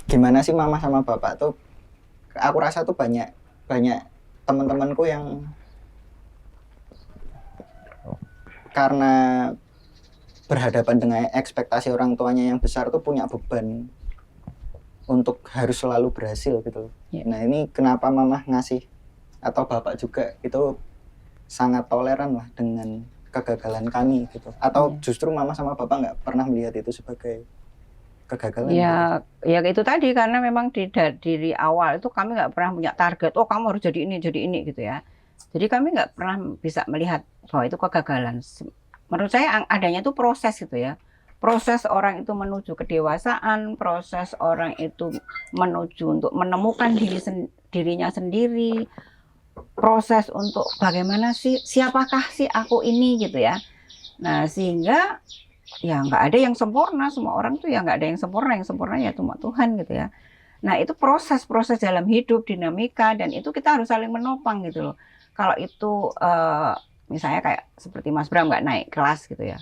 Gimana sih mama sama bapak tuh? Aku rasa tuh banyak teman-temanku yang karena berhadapan dengan ekspektasi orang tuanya yang besar tuh punya beban untuk harus selalu berhasil gitu. Nah ini kenapa mama ngasih atau bapak juga itu sangat toleran lah dengan kegagalan kami gitu. Atau justru mama sama bapak nggak pernah melihat itu sebagai kegagalan? Ya, gitu. Ya itu tadi, karena memang dari awal itu kami nggak pernah punya target, oh kamu harus jadi ini gitu ya. Jadi kami nggak pernah bisa melihat bahwa itu kegagalan. Menurut saya adanya itu proses gitu ya. Proses orang itu menuju kedewasaan, proses orang itu menuju untuk menemukan dirinya sendiri, proses untuk bagaimana sih, siapakah sih aku ini gitu ya. Nah sehingga ya nggak ada yang sempurna, semua orang tuh ya nggak ada yang sempurna ya cuma Tuhan gitu ya. Nah itu proses dalam hidup, dinamika, dan itu kita harus saling menopang gitu loh. Kalau itu misalnya kayak seperti Mas Bram nggak naik kelas gitu ya,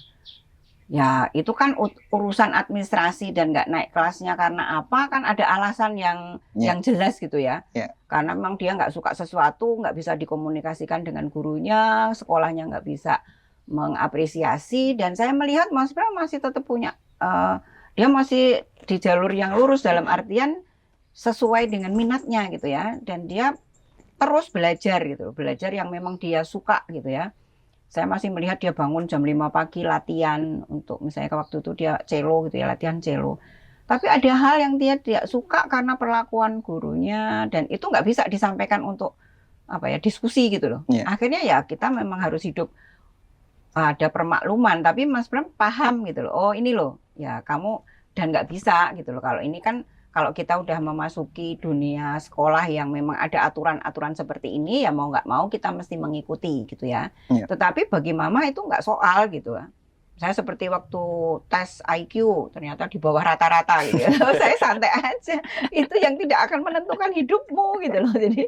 ya itu kan urusan administrasi, dan nggak naik kelasnya karena apa, kan ada alasan yang jelas gitu ya. Karena memang dia nggak suka sesuatu, nggak bisa dikomunikasikan dengan gurunya, sekolahnya nggak bisa mengapresiasi. Dan saya melihat Mas Bram masih tetap punya, dia masih di jalur yang lurus dalam artian sesuai dengan minatnya gitu ya, dan dia terus belajar gitu, belajar yang memang dia suka gitu ya. Saya masih melihat dia bangun jam 5 pagi latihan untuk, misalnya waktu itu dia cello gitu ya, latihan cello. Tapi ada hal yang dia tidak suka karena perlakuan gurunya, dan itu nggak bisa disampaikan untuk apa ya, diskusi gitu loh. Iya. Akhirnya ya kita memang harus hidup ada permakluman, tapi Mas Bram paham gitu loh. Oh ini loh, ya kamu, dan nggak bisa gitu loh. Kalau ini kan kalau kita udah memasuki dunia sekolah yang memang ada aturan-aturan seperti ini, ya mau nggak mau kita mesti mengikuti gitu ya. Iya. Tetapi bagi mama itu nggak soal gitu. Saya seperti waktu tes IQ ternyata di bawah rata-rata gitu ya. Saya santai aja. Itu yang tidak akan menentukan hidupmu gitu loh. Jadi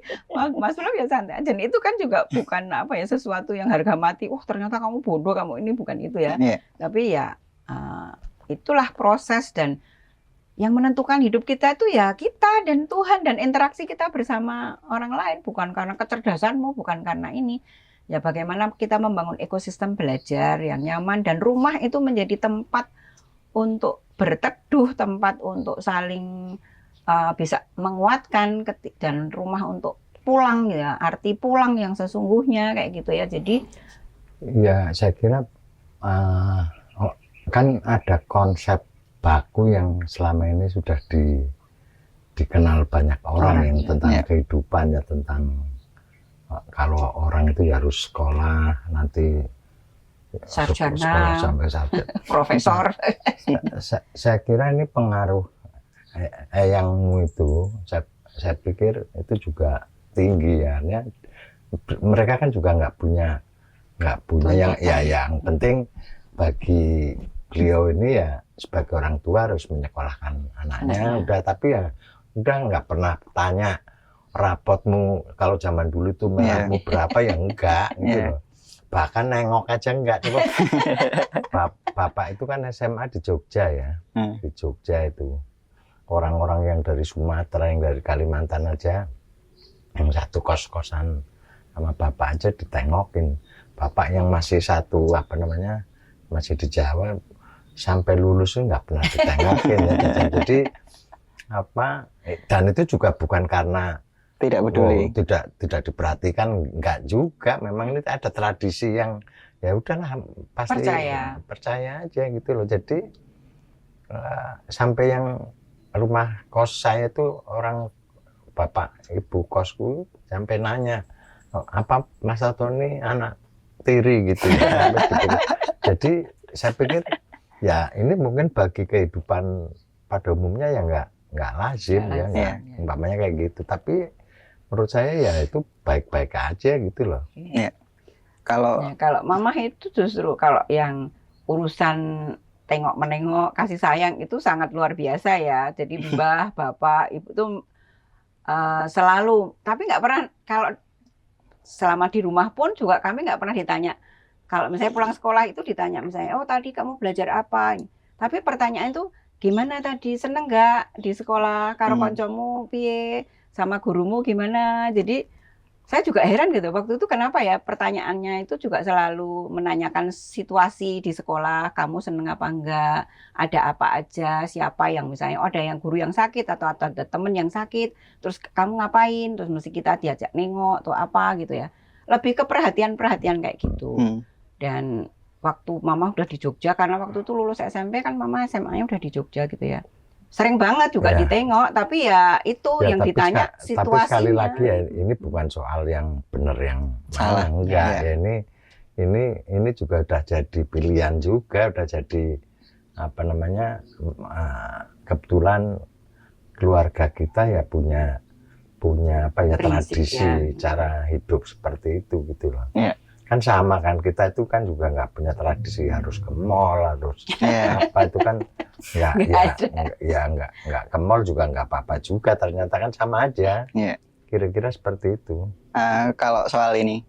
Mas Bram ya santai aja. Dan itu kan juga bukan apa ya, sesuatu yang harga mati. Oh ternyata kamu bodoh, kamu ini, bukan itu ya. Iya. Tapi ya itulah proses, dan yang menentukan hidup kita itu ya kita dan Tuhan dan interaksi kita bersama orang lain, bukan karena kecerdasanmu, bukan karena ini. Ya bagaimana kita membangun ekosistem belajar yang nyaman, dan rumah itu menjadi tempat untuk berteduh, tempat untuk saling bisa menguatkan, dan rumah untuk pulang ya, arti pulang yang sesungguhnya kayak gitu ya. Jadi ya saya kira kan ada konsep baku yang selama ini sudah dikenal banyak orang yang tentang kehidupan, ya tentang kalau orang itu ya harus sekolah, nanti sarjana, sekolah sampai sarjana, profesor. Saya kira ini pengaruh eyangmu itu, saya pikir itu juga tinggi ya. Mereka kan juga nggak punya yang penting bagi beliau ini ya sebagai orang tua harus menyekolahkan anaknya, udah. Tapi ya udah, nggak pernah tanya rapotmu kalau zaman dulu itu merahmu berapa, ya enggak gitu loh. Bahkan nengok aja enggak. Coba Bapak itu kan SMA di Jogja ya. Di Jogja itu orang-orang yang dari Sumatera, yang dari Kalimantan aja, yang satu kos-kosan sama Bapak aja ditengokin. Bapak yang masih satu masih di Jawa, sampai lulus itu nggak pernah ditengokin ya. Jadi dan itu juga bukan karena tidak peduli, tidak diperhatikan, enggak juga. Memang ini ada tradisi yang ya udahlah, pasti percaya aja gitu loh. Jadi sampai yang rumah kos saya itu, orang bapak ibu kosku sampai nanya, apa Mas Tony anak tiri gitu ya. Jadi saya pikir ya ini mungkin bagi kehidupan pada umumnya ya nggak lazim ya, umpamanya kayak gitu. Tapi menurut saya ya itu baik-baik aja gitu loh. Iya. Kalau mama itu justru kalau yang urusan tengok menengok, kasih sayang itu sangat luar biasa ya. Jadi mbah, bapak, ibu tuh selalu, tapi nggak pernah, kalau selama di rumah pun juga kami nggak pernah ditanya. Kalau misalnya pulang sekolah itu ditanya misalnya, oh tadi kamu belajar apa? Tapi pertanyaan itu, gimana tadi, seneng nggak di sekolah, karo koncomu piye, sama gurumu gimana? Jadi saya juga heran gitu waktu itu, kenapa ya pertanyaannya itu juga selalu menanyakan situasi di sekolah, kamu seneng apa enggak, ada apa aja, siapa yang misalnya ada yang guru yang sakit atau ada temen yang sakit, terus kamu ngapain, terus mesti kita diajak nengok atau apa gitu ya. Lebih ke perhatian-perhatian kayak gitu. Dan waktu mama udah di Jogja, karena waktu itu lulus SMP kan mama SMA-nya udah di Jogja gitu ya. Sering banget juga ditengok, tapi ya itu yang ditanya situasinya. Tapi sekali lagi ya, ini bukan soal yang benar yang salah, enggak ya. Ini juga udah jadi pilihan juga, udah jadi kebetulan keluarga kita ya punya tradisi cara hidup seperti itu gitu loh. Kan sama kan, kita itu kan juga nggak punya tradisi harus ke mall, harus apa itu kan nggak ke mall juga nggak apa-apa juga, ternyata kan sama aja. Kira-kira seperti itu. Kalau soal ini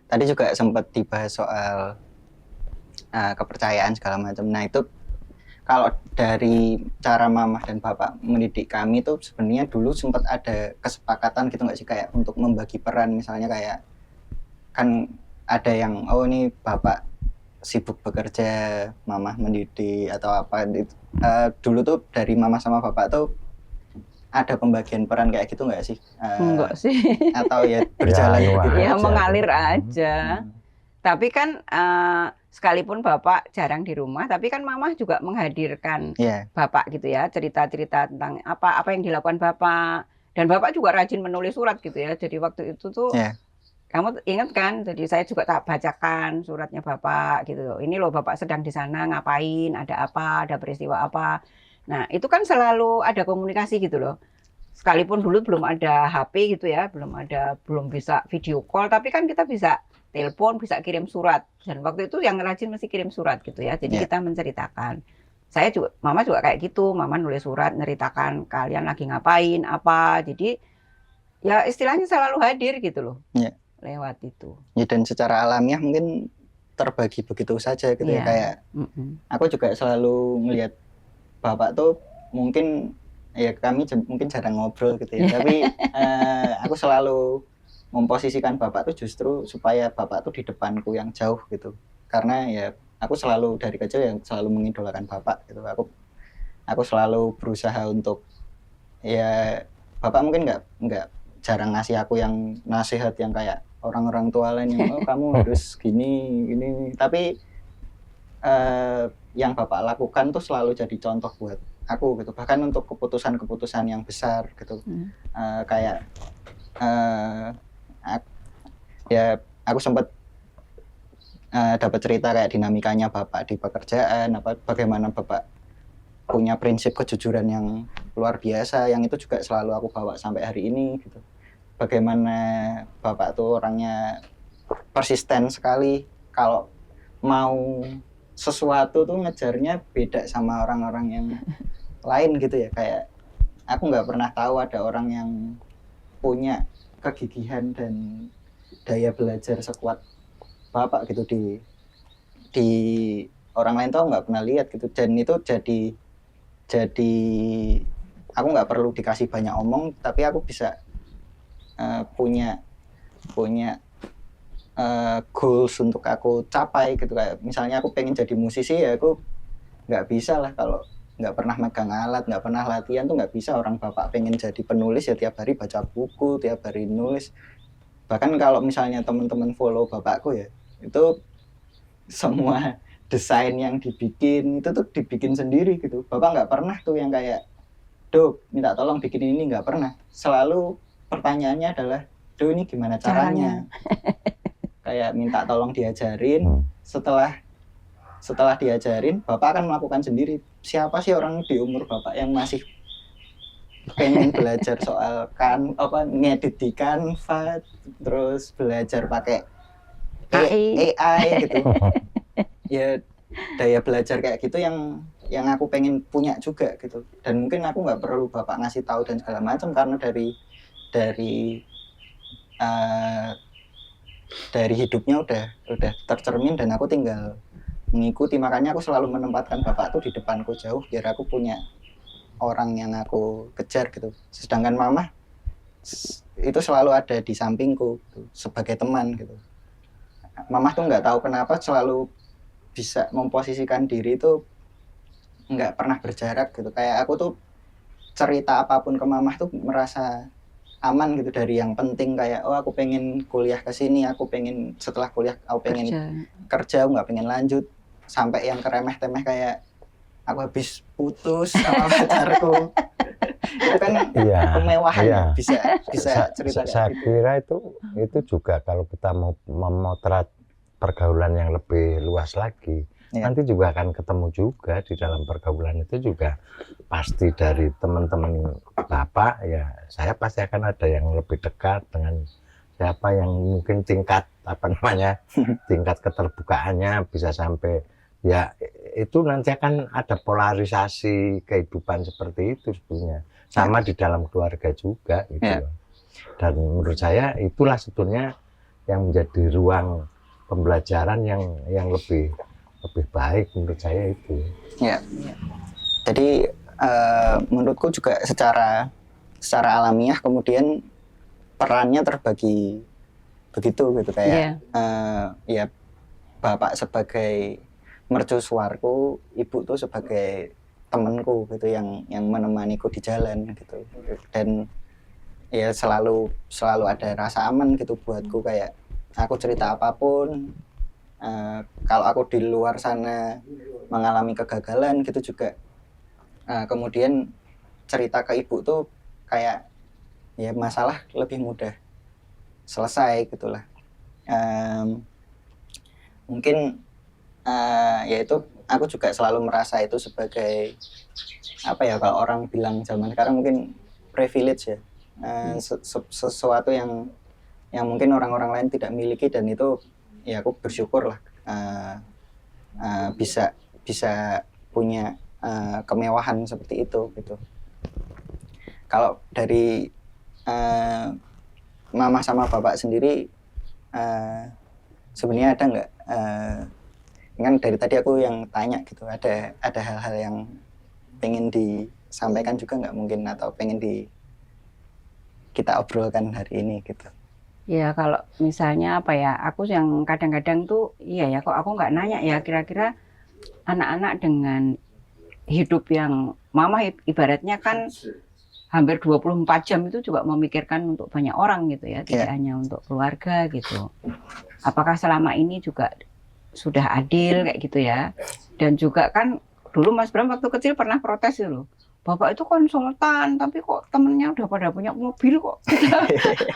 tadi juga sempat dibahas soal kepercayaan segala macam. Nah itu kalau dari cara mama dan bapak mendidik kami tuh sebenarnya dulu sempat ada kesepakatan gitu nggak sih, kayak untuk membagi peran, misalnya kayak kan ada yang ini bapak sibuk bekerja, mama mendidik atau apa. Dulu tuh dari mama sama bapak tuh ada pembagian peran kayak gitu nggak sih? Enggak sih. Atau ya berjalan ya mengalir aja. Tapi kan sekalipun bapak jarang di rumah, tapi kan mama juga menghadirkan Iya. bapak gitu ya, cerita-cerita tentang apa yang dilakukan bapak. Dan bapak juga rajin menulis surat gitu ya. Jadi waktu itu tuh Iya. kamu ingat kan? Jadi saya juga tak bacakan suratnya bapak gitu. Ini loh bapak sedang di sana ngapain, ada apa, ada peristiwa apa. Nah itu kan selalu ada komunikasi gitu loh. Sekalipun dulu belum ada HP gitu ya, belum bisa video call, tapi kan kita bisa telepon, bisa kirim surat. Dan waktu itu yang rajin mesti kirim surat gitu ya. Jadi Iya. kita menceritakan. Mama juga kayak gitu. Mama nulis surat, menceritakan kalian lagi ngapain, apa. Jadi ya istilahnya selalu hadir gitu loh. Iya. Lewat itu. Ya, dan secara alamiah mungkin terbagi begitu saja gitu ya. Iya. Kayak aku juga selalu ngelihat bapak tuh mungkin ya kami mungkin jarang ngobrol gitu ya. Tapi aku selalu memposisikan bapak tuh justru supaya bapak tuh di depanku yang jauh gitu. Karena ya aku selalu dari kecil yang selalu mengidolakan bapak gitu. Aku selalu berusaha untuk ya bapak mungkin nggak jarang ngasih aku yang nasihat yang kayak orang-orang tua lain yang oh kamu harus gini tapi yang bapak lakukan tuh selalu jadi contoh buat aku gitu, bahkan untuk keputusan-keputusan yang besar gitu. Kayak ya aku sempat dapat cerita kayak dinamikanya bapak di pekerjaan, bagaimana bapak punya prinsip kejujuran yang luar biasa, yang itu juga selalu aku bawa sampai hari ini gitu. Bagaimana bapak tuh orangnya persisten sekali, kalau mau sesuatu tuh ngejarnya beda sama orang-orang yang lain gitu ya. Kayak aku nggak pernah tahu ada orang yang punya kegigihan dan daya belajar sekuat bapak gitu di orang lain tuh nggak pernah lihat gitu. Dan itu jadi aku nggak perlu dikasih banyak omong, tapi aku bisa punya goals untuk aku capai gitu. Kayak misalnya aku pengen jadi musisi, ya aku nggak bisa lah kalau nggak pernah megang alat, nggak pernah latihan tuh nggak bisa. Orang bapak pengen jadi penulis ya tiap hari baca buku, tiap hari nulis. Bahkan kalau misalnya teman-teman follow bapakku ya, itu semua desain yang dibikin itu tuh dibikin sendiri gitu. Bapak nggak pernah tuh yang kayak Dok minta tolong bikin ini, nggak pernah. Selalu pertanyaannya adalah Dok ini gimana caranya? Kayak minta tolong diajarin. Setelah diajarin, bapak akan melakukan sendiri. Siapa sih orang di umur bapak yang masih pengen belajar soal ngedit di Canva, terus belajar pakai AI gitu. Ya daya belajar kayak gitu yang aku pengen punya juga gitu. Dan mungkin aku nggak perlu bapak ngasih tahu dan segala macam, karena dari hidupnya udah tercermin dan aku tinggal mengikuti. Makanya aku selalu menempatkan bapak tuh di depanku jauh, biar aku punya orang yang aku kejar gitu. Sedangkan mama itu selalu ada di sampingku gitu, sebagai teman gitu. Mama tuh nggak tahu kenapa selalu bisa memposisikan diri itu nggak pernah berjarak gitu. Kayak aku tuh cerita apapun ke mama tuh merasa aman gitu, dari yang penting kayak oh aku pengen kuliah ke sini, aku pengen setelah kuliah aku pengen kerja, aku nggak pengen lanjut, sampai yang keremeh-temeh kayak aku habis putus sama pacarku. Itu kan kemewahan ya, bisa cerita. Saya kira itu juga kalau kita mau memotret pergaulan yang lebih luas lagi, nanti juga akan ketemu juga di dalam pergaulan itu juga pasti dari teman-teman bapak ya. Saya pasti akan ada yang lebih dekat dengan siapa yang mungkin tingkat tingkat keterbukaannya bisa sampai ya, itu nanti akan ada polarisasi kehidupan seperti itu sebetulnya. Sama di dalam keluarga juga gitu. Dan menurut saya itulah sebetulnya yang menjadi ruang pembelajaran yang lebih baik menurut saya itu. Ya. Jadi menurutku juga secara alamiah kemudian perannya terbagi begitu gitu, kayak ya bapak sebagai mercusuarku, ibu tuh sebagai temanku gitu yang menemaniku di jalan gitu. Dan ya selalu ada rasa aman gitu buatku, kayak aku cerita apapun kalau aku di luar sana mengalami kegagalan gitu juga, kemudian cerita ke ibu tuh kayak ya masalah lebih mudah selesai gitulah. Mungkin ya itu aku juga selalu merasa itu sebagai apa ya, kalau orang bilang zaman sekarang mungkin privilege ya, sesuatu yang mungkin orang-orang lain tidak miliki, dan itu ya aku bersyukur lah bisa punya kemewahan seperti itu gitu. Kalau dari mama sama bapak sendiri sebenarnya ada nggak, kan dari tadi aku yang tanya gitu, ada hal-hal yang pengen disampaikan juga nggak mungkin, atau pengen kita obrolkan hari ini gitu? Ya kalau misalnya apa ya, aku yang kadang-kadang tuh iya ya, kok aku nggak nanya ya kira-kira anak-anak dengan hidup yang mama ibaratnya kan hampir 24 jam itu juga memikirkan untuk banyak orang gitu ya, tidak hanya untuk keluarga gitu. Apakah selama ini juga sudah adil kayak gitu ya? Dan juga kan dulu Mas Bram waktu kecil pernah protes itu, Bapak itu konsultan, tapi kok temennya udah pada punya mobil kok,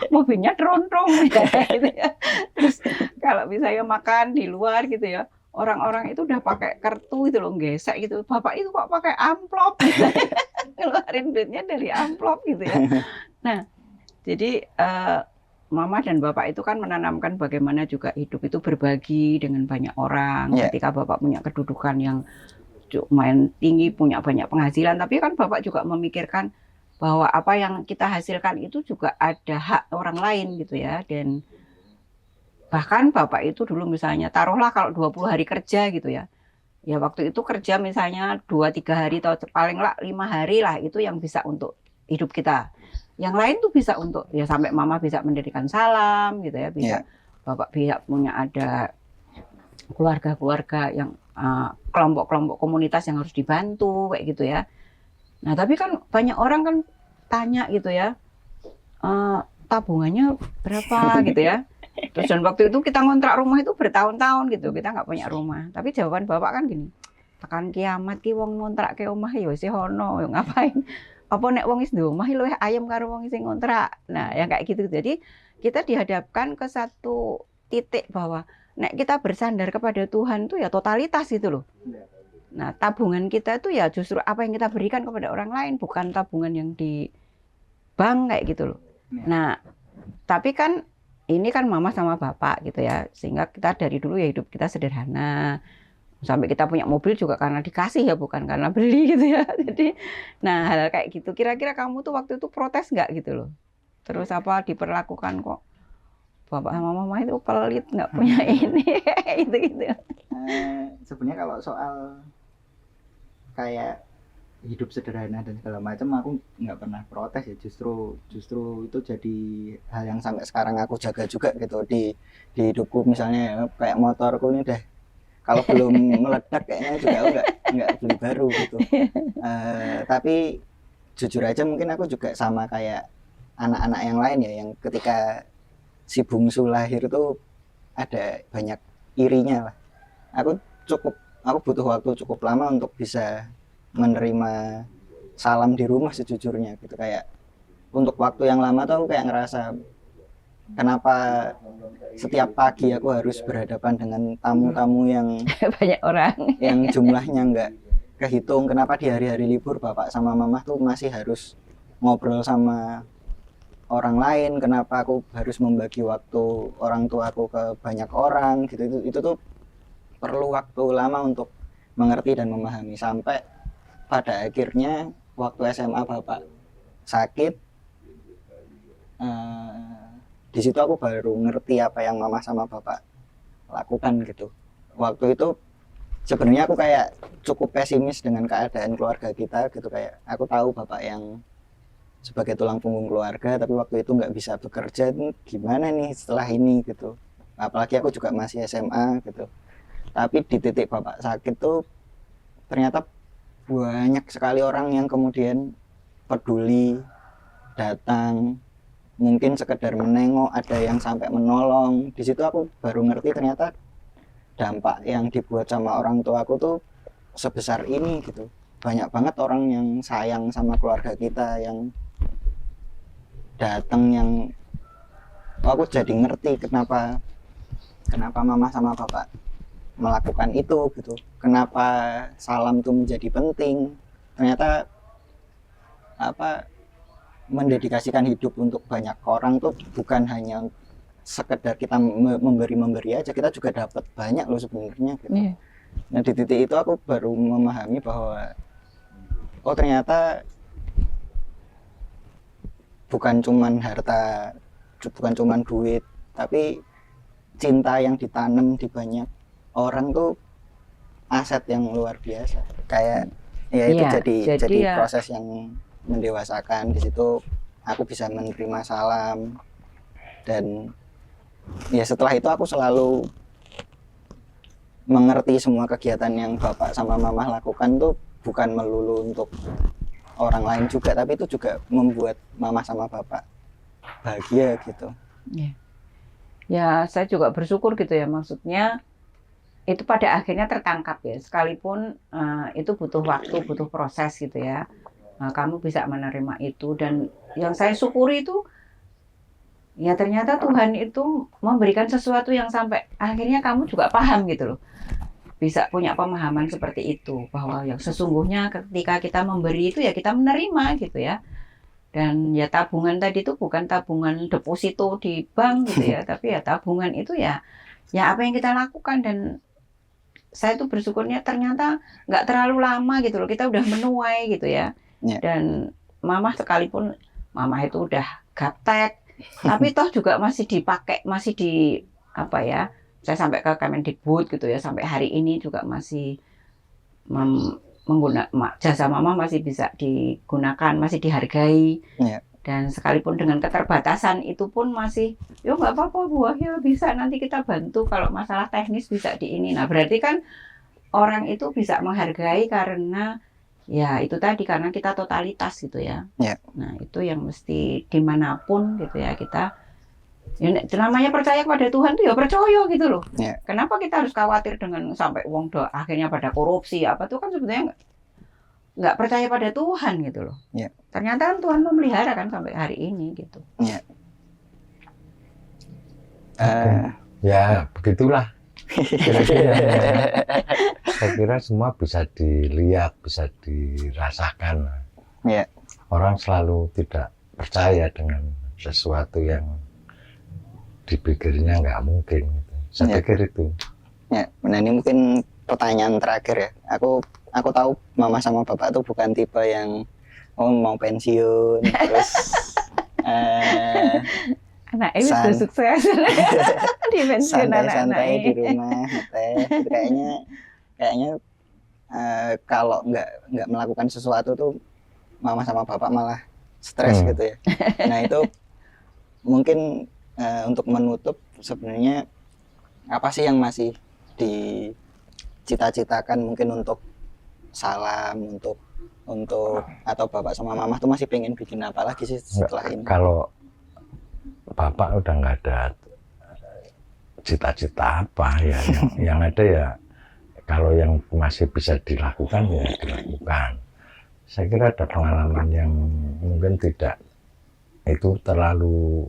mobilnya terontong gitu ya. Terus kalau misalnya makan di luar gitu ya, orang-orang itu udah pakai kartu itu loh, gesek gitu. Bapak itu kok pakai amplop, gitu. Ngeluarin duitnya dari amplop gitu ya. Nah, jadi Mama dan Bapak itu kan menanamkan bagaimana juga hidup itu berbagi dengan banyak orang. Ketika Bapak punya kedudukan yang lumayan tinggi, punya banyak penghasilan, tapi kan Bapak juga memikirkan bahwa apa yang kita hasilkan itu juga ada hak orang lain gitu ya. Dan bahkan Bapak itu dulu misalnya taruhlah kalau 20 hari kerja gitu ya, ya waktu itu kerja misalnya 2-3 hari atau paling lah 5 hari lah, itu yang bisa untuk hidup kita. Yang lain tuh bisa untuk ya sampai Mama bisa mendirikan Salam gitu ya, bisa Bapak bisa punya ada keluarga-keluarga yang kelompok-kelompok komunitas yang harus dibantu kayak gitu ya. Nah tapi kan banyak orang kan tanya gitu ya, tabungannya berapa gitu ya. Terus dan waktu itu kita ngontrak rumah itu bertahun-tahun gitu, kita nggak punya rumah. Tapi jawaban Bapak kan gini, tekan kiamat ki wong ngontrak ke omah ya wis ono, ngapain? Apa nek wong wis duwe omah luwih ayem karo wong sing ngontrak. Nah, yang kayak gitu. Jadi kita dihadapkan ke satu titik bahwa nek kita bersandar kepada Tuhan tuh ya totalitas gitu loh. Nah, tabungan kita tuh ya justru apa yang kita berikan kepada orang lain, bukan tabungan yang di bank kayak gitu loh. Nah, tapi kan ini kan Mama sama Bapak gitu ya, sehingga kita dari dulu ya hidup kita sederhana. Sampai kita punya mobil juga karena dikasih ya, bukan karena beli gitu ya. Jadi, nah hal kayak gitu. Kira-kira kamu tuh waktu itu protes nggak gitu loh? Terus apa diperlakukan kok Bapak sama Mama itu pelit, nggak punya ini, itu gitu. Sebenarnya kalau soal kayak hidup sederhana dan segala macam, aku nggak pernah protes ya. Justru itu jadi hal yang sampai sekarang aku jaga juga gitu di hidupku. Misalnya kayak motorku ini deh, kalau belum meledak kayaknya juga aku nggak beli baru gitu. Tapi jujur aja mungkin aku juga sama kayak anak-anak yang lain ya, yang ketika si bungsu lahir tuh ada banyak irinya lah. Aku butuh waktu cukup lama untuk bisa menerima Salam di rumah sejujurnya gitu. Kayak untuk waktu yang lama tuh aku kayak ngerasa kenapa setiap pagi aku harus berhadapan dengan tamu-tamu yang banyak orang yang jumlahnya nggak kehitung. Kenapa di hari-hari libur Bapak sama Mama tuh masih harus ngobrol sama orang lain, kenapa aku harus membagi waktu orang tuaku ke banyak orang gitu. Itu tuh perlu waktu lama untuk mengerti dan memahami, sampai pada akhirnya waktu SMA Bapak sakit, di situ aku baru ngerti apa yang Mama sama Bapak lakukan gitu. Waktu itu sebenarnya aku kayak cukup pesimis dengan keadaan keluarga kita gitu. Kayak aku tahu Bapak yang sebagai tulang punggung keluarga, tapi waktu itu nggak bisa bekerja, gimana nih setelah ini gitu. Apalagi aku juga masih SMA gitu. Tapi di titik Bapak sakit tuh ternyata banyak sekali orang yang kemudian peduli, datang, mungkin sekedar menengok, ada yang sampai menolong. Di situ aku baru ngerti ternyata dampak yang dibuat sama orang tuaku tuh sebesar ini gitu. Banyak banget orang yang sayang sama keluarga kita, yang datang, yang aku jadi ngerti kenapa mama sama bapak melakukan itu gitu. Kenapa salam itu menjadi penting. Ternyata mendedikasikan hidup untuk banyak orang tuh bukan hanya sekedar kita memberi aja, kita juga dapat banyak loh sebenarnya gitu. Iya. Nah di titik itu aku baru memahami bahwa oh ternyata bukan cuman harta, bukan cuman duit, tapi cinta yang ditanam di banyak orang tuh aset yang luar biasa. Kayak ya itu Iya, jadi ya, proses yang mendewasakan. Di situ aku bisa menerima salam, dan ya setelah itu aku selalu mengerti semua kegiatan yang bapak sama mama lakukan tuh bukan melulu untuk orang lain juga, tapi itu juga membuat mama sama bapak bahagia gitu. ya saya juga bersyukur gitu ya, maksudnya itu pada akhirnya tertangkap ya, sekalipun itu butuh waktu, butuh proses gitu ya. Kamu bisa menerima itu, dan yang saya syukuri itu ya ternyata Tuhan itu memberikan sesuatu yang sampai akhirnya kamu juga paham gitu loh. Bisa punya pemahaman seperti itu, bahwa yang sesungguhnya ketika kita memberi itu ya kita menerima gitu ya. Dan ya tabungan tadi itu bukan tabungan deposito di bank gitu ya, tapi ya tabungan itu ya apa yang kita lakukan. Dan saya tuh bersyukurnya ternyata nggak terlalu lama gitu loh, kita udah menuai gitu ya. Dan mama sekalipun mama itu udah gaptek, tapi toh juga masih dipakai, masih di apa ya, saya sampai ke Kemendikbud gitu ya, sampai hari ini juga masih menggunakan jasa mama, masih bisa digunakan, masih dihargai. Dan sekalipun dengan keterbatasan itu pun masih yo nggak apa-apa Bu, ya bisa nanti kita bantu, kalau masalah teknis bisa di ini. Nah berarti kan orang itu bisa menghargai karena ya itu tadi, karena kita totalitas gitu ya. Nah itu yang mesti dimanapun gitu ya, kita ya, namanya percaya kepada Tuhan tuh ya percaya gitu loh. Kenapa kita harus khawatir dengan sampai uang akhirnya pada korupsi apa tuh, kan sebenarnya nggak percaya pada Tuhan gitu loh. Ternyata kan Tuhan memelihara kan sampai hari ini gitu. Ya begitulah. Saya kira semua bisa dilihat, bisa dirasakan. Orang selalu tidak percaya dengan sesuatu yang dipikirnya nggak mungkin. Saya pikir itu. Nah ini mungkin pertanyaan terakhir ya. Aku tahu mama sama bapak tuh bukan tipe yang mau pensiun terus anaknya sudah sukses di pensiun, santai di rumah teh. Kayaknya kalau nggak melakukan sesuatu tuh mama sama bapak malah stres gitu ya. Nah itu mungkin untuk menutup, sebenarnya apa sih yang masih dicita-citakan mungkin untuk salam, untuk atau bapak sama mama tuh masih pengen bikin apa lagi sih setelah ini? Kalau bapak udah nggak ada cita-cita apa ya, yang ada ya kalau yang masih bisa dilakukan ya dilakukan. Saya kira ada pengalaman yang mungkin tidak itu terlalu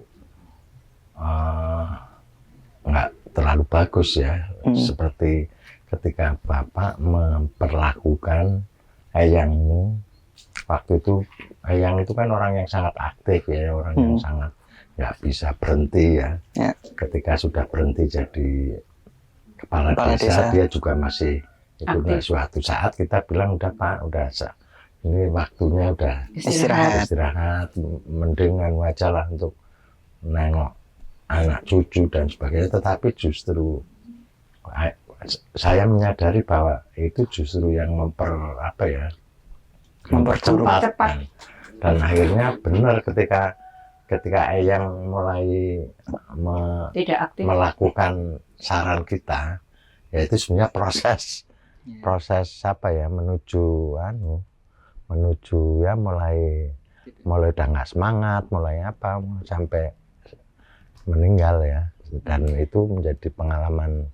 nggak terlalu bagus ya, seperti ketika bapak memperlakukan eyangmu waktu itu. Eyang itu kan orang yang sangat aktif ya, orang yang sangat nggak bisa berhenti ya. Ketika sudah berhenti jadi kepala desa, dia juga masih itu. Nah, suatu saat kita bilang udah Pak, udah ini waktunya udah istirahat, mendingan aja lah untuk nengok anak cucu dan sebagainya. Tetapi justru saya menyadari bahwa itu justru yang mempercepat. Dan akhirnya benar ketika Eyang mulai melakukan saran kita, yaitu sebenarnya proses apa ya, menuju ya mulai udah nggak semangat, mulai apa sampai meninggal ya. Dan itu menjadi pengalaman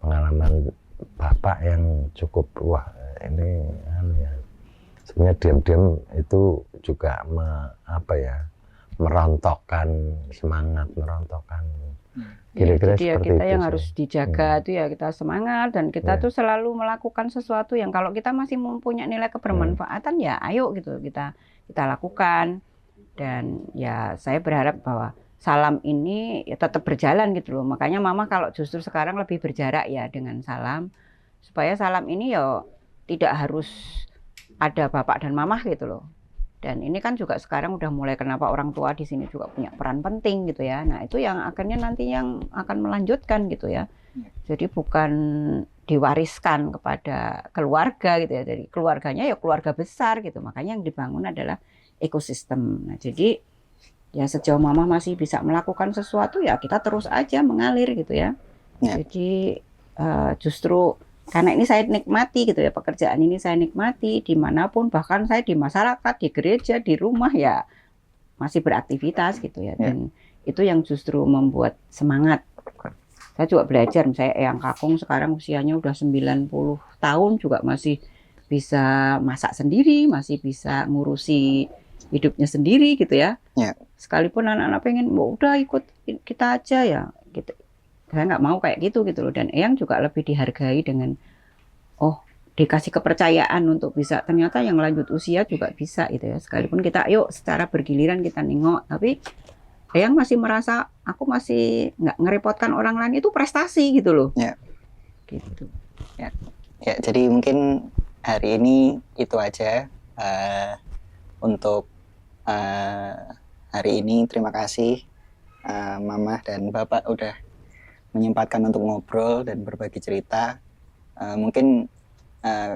pengalaman Bapak yang cukup wah ini ya. Sebenarnya diam-diam itu juga merontokkan semangat, merontokkan kira-kira jadi ya seperti kita itu yang sih. harus dijaga tuh ya kita semangat dan kita Iya. tuh selalu melakukan sesuatu yang kalau kita masih mempunyai nilai kebermanfaatan ya ayo gitu kita lakukan. Dan ya saya berharap bahwa salam ini ya tetap berjalan gitu loh. Makanya Mama kalau justru sekarang lebih berjarak ya dengan salam supaya salam ini ya tidak harus ada Bapak dan Mama gitu loh. Dan ini kan juga sekarang udah mulai kenapa orang tua di sini juga punya peran penting gitu ya. Nah itu yang akhirnya nanti yang akan melanjutkan gitu ya. Jadi bukan diwariskan kepada keluarga gitu ya. Jadi keluarganya ya keluarga besar gitu. Makanya yang dibangun adalah ekosistem. Nah jadi ya sejauh Mama masih bisa melakukan sesuatu ya kita terus aja mengalir gitu ya. Ya. Jadi justru karena ini saya nikmati gitu ya, pekerjaan ini saya nikmati dimanapun, bahkan saya di masyarakat, di gereja, di rumah ya masih beraktivitas gitu ya. Dan itu yang justru membuat semangat. Saya juga belajar, misalnya Eyang Kakung sekarang usianya udah 90 tahun juga masih bisa masak sendiri, masih bisa ngurusi hidupnya sendiri gitu ya. Sekalipun anak-anak pengen, udah ikut kita aja ya gitu. Saya nggak mau kayak gitu loh. Dan Eyang juga lebih dihargai dengan dikasih kepercayaan untuk bisa ternyata yang lanjut usia juga bisa gitu ya. Sekalipun kita yuk secara bergiliran kita nengok, tapi Eyang masih merasa aku masih nggak ngerepotkan orang lain itu prestasi gitu loh. Gitu. Ya, jadi mungkin hari ini itu aja untuk hari ini. Terima kasih Mama dan Bapak udah menyempatkan untuk ngobrol dan berbagi cerita. Mungkin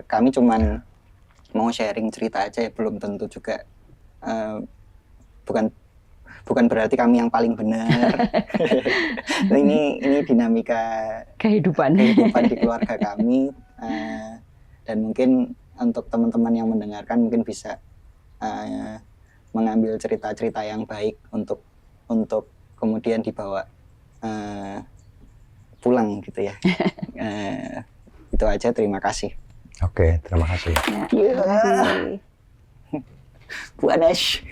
kami cuman mau sharing cerita aja ya, belum tentu juga bukan berarti kami yang paling benar. ini dinamika kehidupan di keluarga kami, dan mungkin untuk teman-teman yang mendengarkan mungkin bisa mengambil cerita-cerita yang baik untuk kemudian dibawa pulang gitu ya. Itu aja, terima kasih. Oke, terima kasih. Ya, terima kasih. Bu Anash.